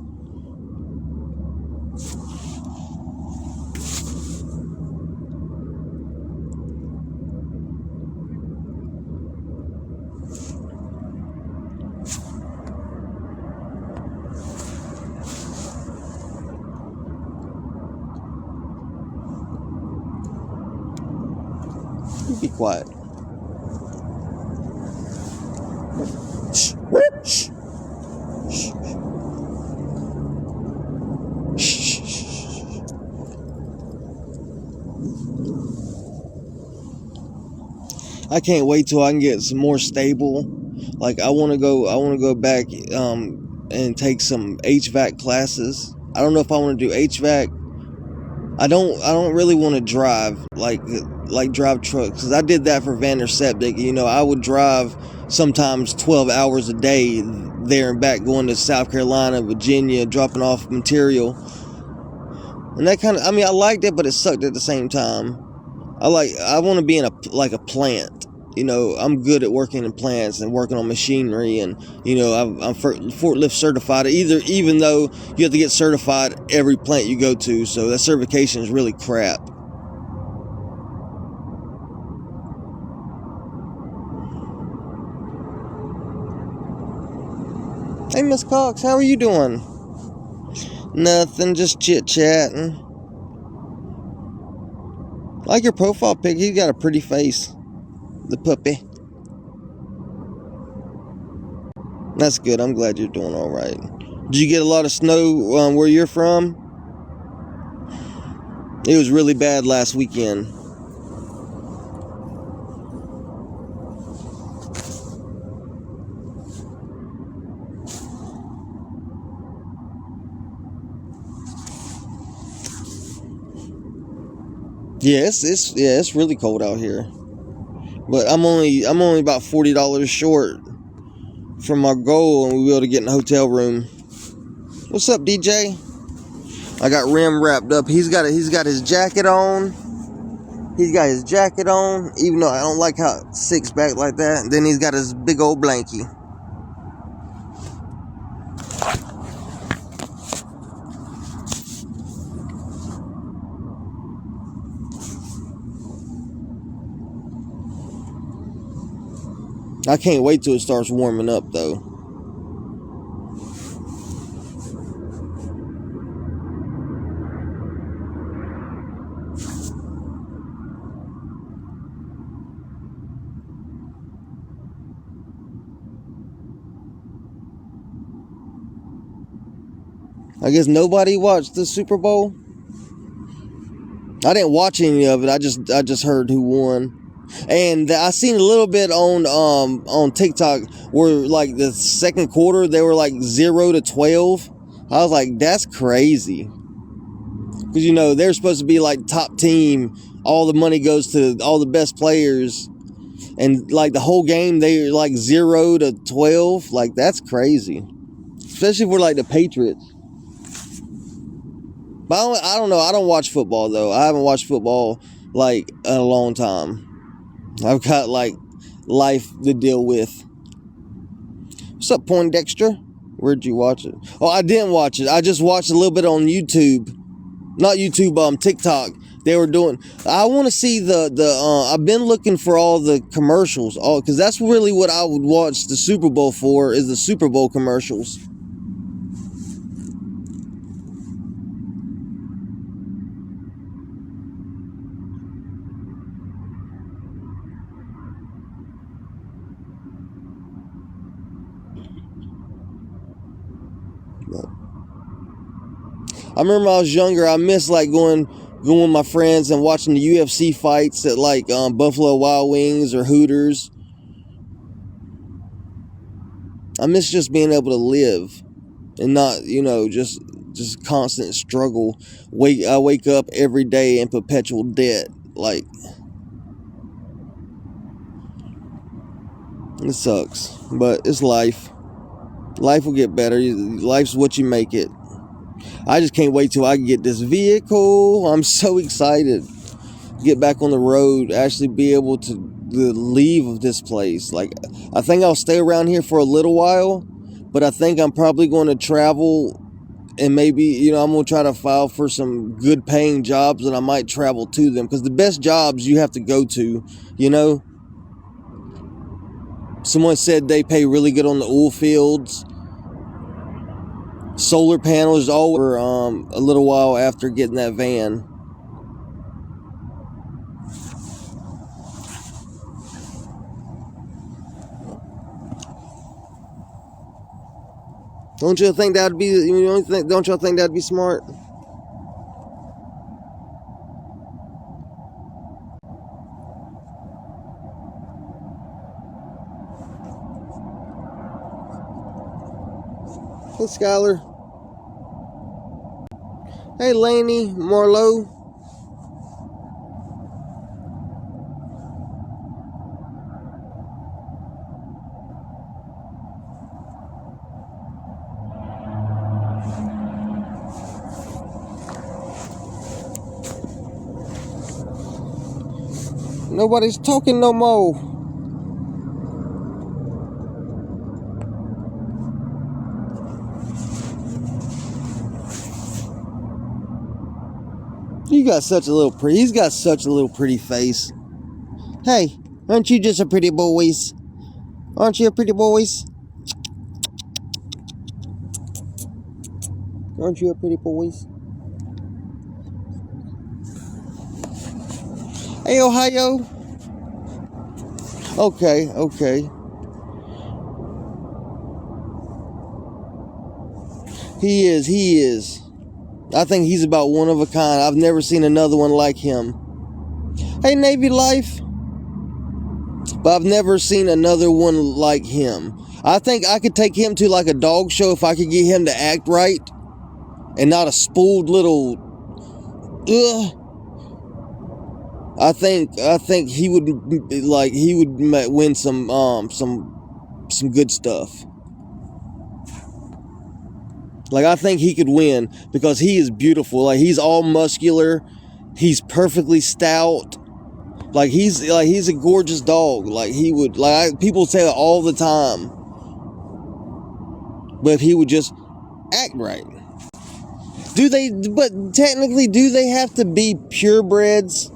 Be quiet. Shh. I can't wait till I can get some more stable. Like, I want to go back and take some HVAC classes. I don't know if I want to do HVAC. I don't really want to drive like drive trucks, because I did that for Vander Septic. I would drive sometimes 12 hours a day there and back, going to South Carolina, Virginia, dropping off material. And that I liked it, but it sucked at the same time. I want to be in a plant. I'm good at working in plants and working on machinery, and I'm forklift certified. Even though you have to get certified every plant you go to, so that certification is really crap. Hey, Miss Cox, how are you doing? Nothing, just chit-chatting. I like your profile pic. He's got a pretty face. The puppy. That's good. I'm glad you're doing all right. Did you get a lot of snow where you're from? It was really bad last weekend. It's really cold out here. But I'm only about $40 short from my goal, and we'll be able to get in a hotel room. What's up, DJ? I got Rim wrapped up. He's got his jacket on. He's got his jacket on, even though I don't like how it sits back like that. And then he's got his big old blankie. I can't wait till it starts warming up, though. I guess nobody watched the Super Bowl. I didn't watch any of it. I just heard who won. And I seen a little bit on TikTok where, like, the second quarter they were like 0-12. I was like, that's crazy. Because they're supposed to be like top team. All the money goes to all the best players, and like the whole game they're like 0-12. Like, that's crazy. Especially for like the Patriots. But I don't know. I don't watch football, though. I haven't watched football like in a long time. I've got like life to deal with. What's up, Poindexter? Where'd you watch it? Oh, I didn't watch it. I just watched a little bit on YouTube. Not YouTube, TikTok. They were doing. I want to see I've been looking for all the commercials. Oh, because that's really what I would watch the Super Bowl for, is the Super Bowl commercials. I remember when I was younger, I missed like going with my friends and watching the UFC fights at like Buffalo Wild Wings or Hooters. I miss just being able to live and not, just constant struggle. I wake up every day in perpetual debt. Like, it sucks, but it's life. Life will get better. Life's what you make it. I just can't wait till I can get this vehicle. I'm so excited. Get back on the road, actually be able to leave this place. Like, I think I'll stay around here for a little while, but I think I'm probably going to travel, and maybe, I'm going to try to file for some good paying jobs, and I might travel to them, because the best jobs you have to go to, Someone said they pay really good on the oil fields. Solar panels all for a little while after getting that van. Don't y'all think that'd be? Don't y'all think that'd be smart? Hey, Skylar. Hey, Laney, Marlowe. Nobody's talking no more. He's got such a little pretty face. Hey, aren't you just a pretty boys? Aren't you a pretty boys? Aren't you a pretty boys? Hey, Ohio. Okay. He is. I think he's about one of a kind. I've never seen another one like him. Hey, Navy Life. But I've never seen another one like him. I think I could take him to like a dog show if I could get him to act right and not a spooled little I think he would win some good stuff. Like, I think he could win because he is beautiful. Like, he's all muscular. He's perfectly stout. Like, he's a gorgeous dog. Like, people say it all the time. But if he would just act right. But technically, do they have to be purebreds?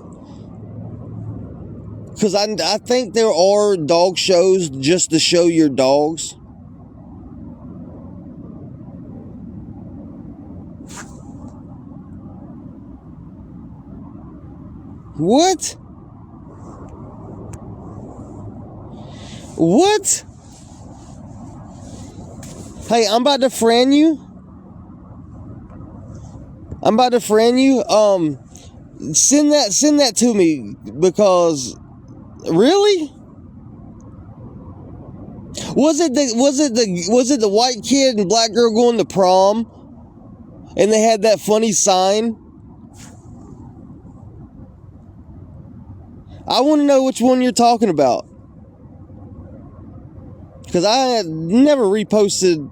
Because I think there are dog shows just to show your dogs. What? What? Hey, I'm about to friend you. Send that to me, because really? Was it the white kid and black girl going to prom? And they had that funny sign? I want to know which one you're talking about. Because I had never reposted,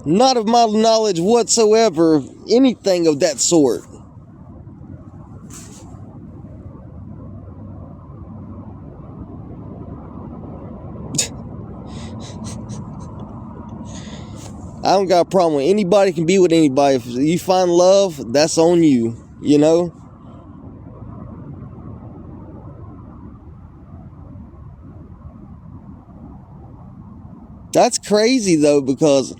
not of my knowledge whatsoever, anything of that sort. I don't got a problem with anybody can be with anybody. If you find love, that's on you, you know? That's crazy though, because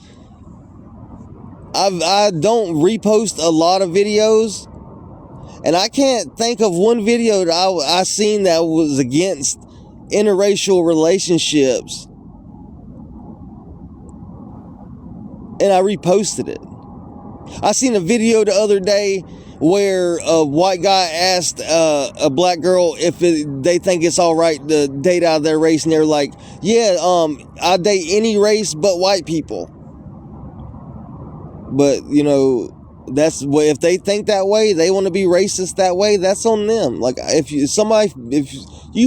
I don't repost a lot of videos, and I can't think of one video that I seen that was against interracial relationships, and I reposted it. I seen a video the other day where a white guy asked a black girl if they think it's all right to date out of their race, and they're like, yeah, I date any race but white people. But, you know, that's what, if they think that way, they want to be racist that way, that's on them. Like, if you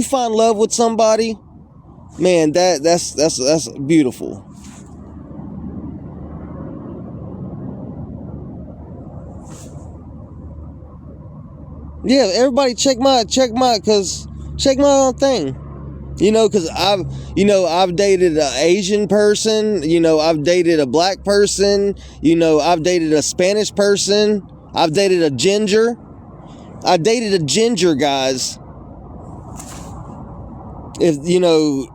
find love with somebody, man, that's beautiful. Yeah, everybody check my thing. You know, because I've dated an Asian person, you know, I've dated a black person, you know, I've dated a Spanish person, I've dated a ginger. I dated a ginger, guys. If, you know,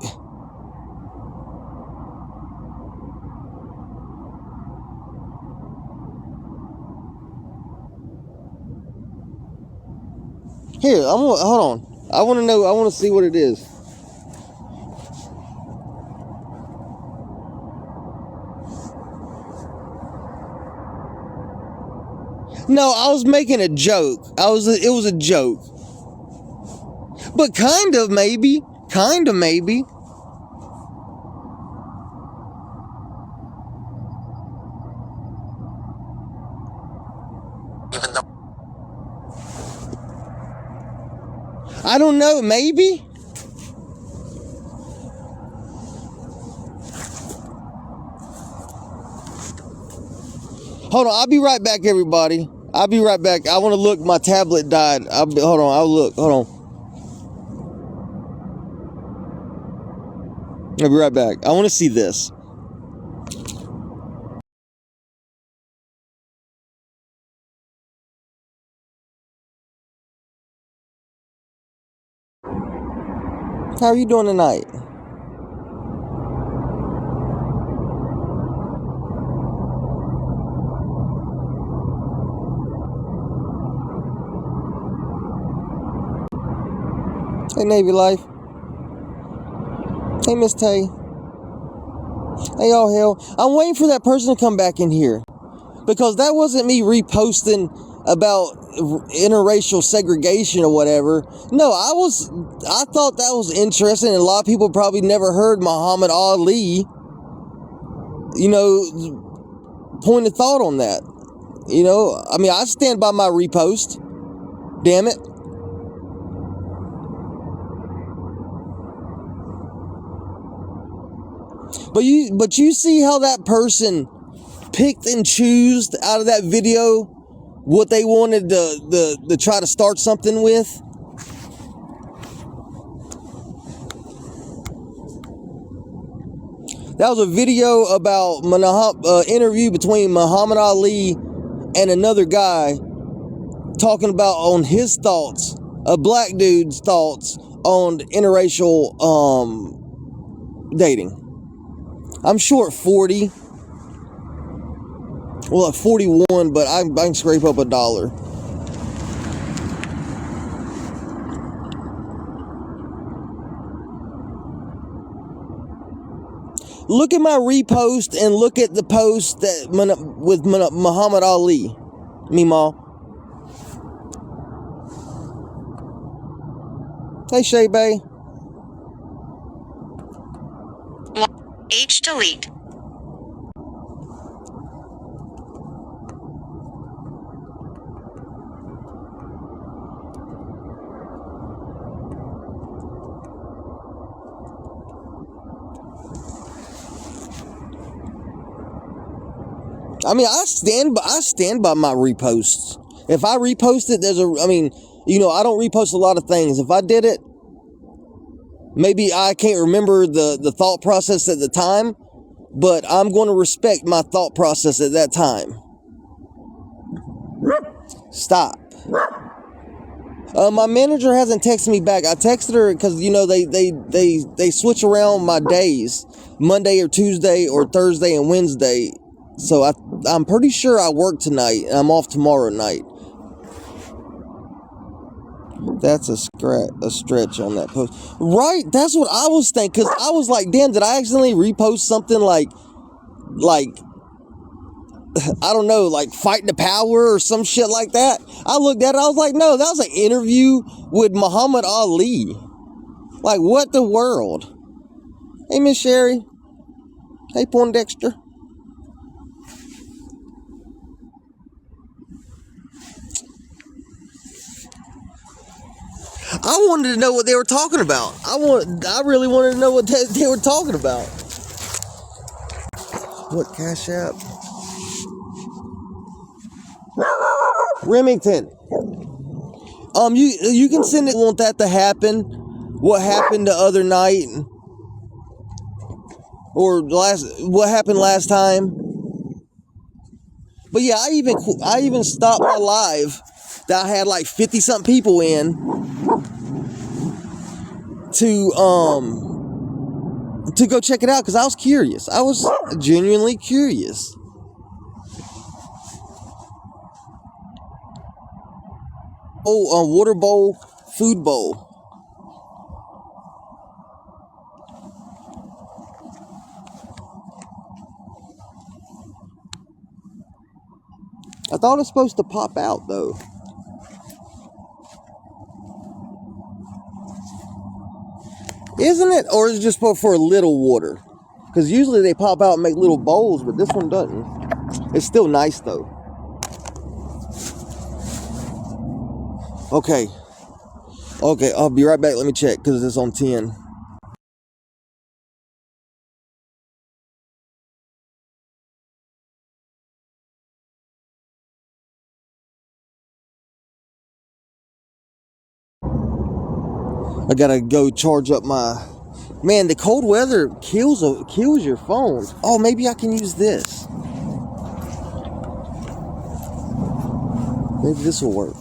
here, hold on. I want to see what it is. No, I was making a joke. It was a joke. But kind of maybe. Even though I don't know, maybe. Hold on, I'll be right back, everybody. I'll be right back. I want to look. My tablet died. Hold on. I'll look. Hold on. I'll be right back. I want to see this. How are you doing tonight? Hey, Navy Life. Hey, Miss Tay. Hey, all hell. I'm waiting for that person to come back in here, because that wasn't me reposting about interracial segregation or whatever. No, I thought that was interesting, and a lot of people probably never heard Muhammad Ali, you know, point of thought on that. You know, I mean, I stand by my repost. Damn it. But you see how that person picked and chose out of that video what they wanted to try to start something with? That was a video about interview between Muhammad Ali and another guy, talking about on his thoughts, a black dude's thoughts on interracial dating. I'm short 40. Well, at 41, but I can scrape up $1. Look at my repost and look at the post that with Muhammad Ali. Meemaw. Hey, Shay Bay. H delete. I mean, I stand by my reposts. If I repost it, I mean, you know, I don't repost a lot of things. If I did it, maybe I can't remember the thought process at the time, but I'm going to respect my thought process at that time. Stop. My manager hasn't texted me back. I texted her because, you know, they switch around my days, Monday or Tuesday or Thursday and Wednesday. So I'm pretty sure I work tonight and I'm off tomorrow night. That's a stretch on that post. Right, that's what I was thinking, because I was like, damn, did I accidentally repost something like, I don't know, like Fight the Power or some shit like that? I looked at it, I was like, no, that was an interview with Muhammad Ali. Like, what the world? Hey, Miss Sherry. Hey, Poindexter. I wanted to know what they were talking about. I really wanted to know what they were talking about. What Cash App? Remington. You can send it. Want that to happen? What happened the other night? Or what happened last time? But yeah, I even stopped my live that I had like 50 something people in to go check it out, because I was curious. I was genuinely curious. Oh, water bowl, food bowl. I thought it was supposed to pop out though. Isn't it? Or is it just for a little water? Because usually they pop out and make little bowls, but this one doesn't. It's still nice though. Okay, I'll be right back. Let me check, because it's on 10. I gotta go charge up my... Man, the cold weather kills your phone. Oh, maybe I can use this. Maybe this will work.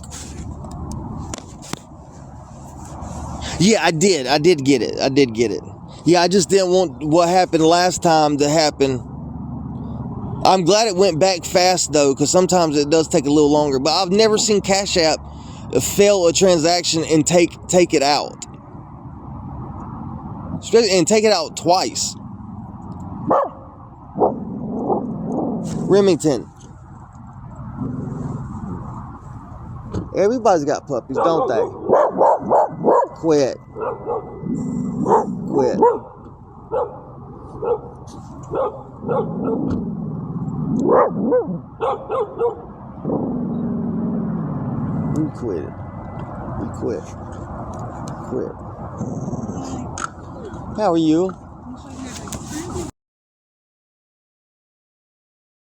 Yeah, I did get it. Yeah, I just didn't want what happened last time to happen. I'm glad it went back fast though, because sometimes it does take a little longer. But I've never seen Cash App fail a transaction and take it out. And take it out twice. Remington. Everybody's got puppies, don't they? Quit. You quit it. You quit. How are you?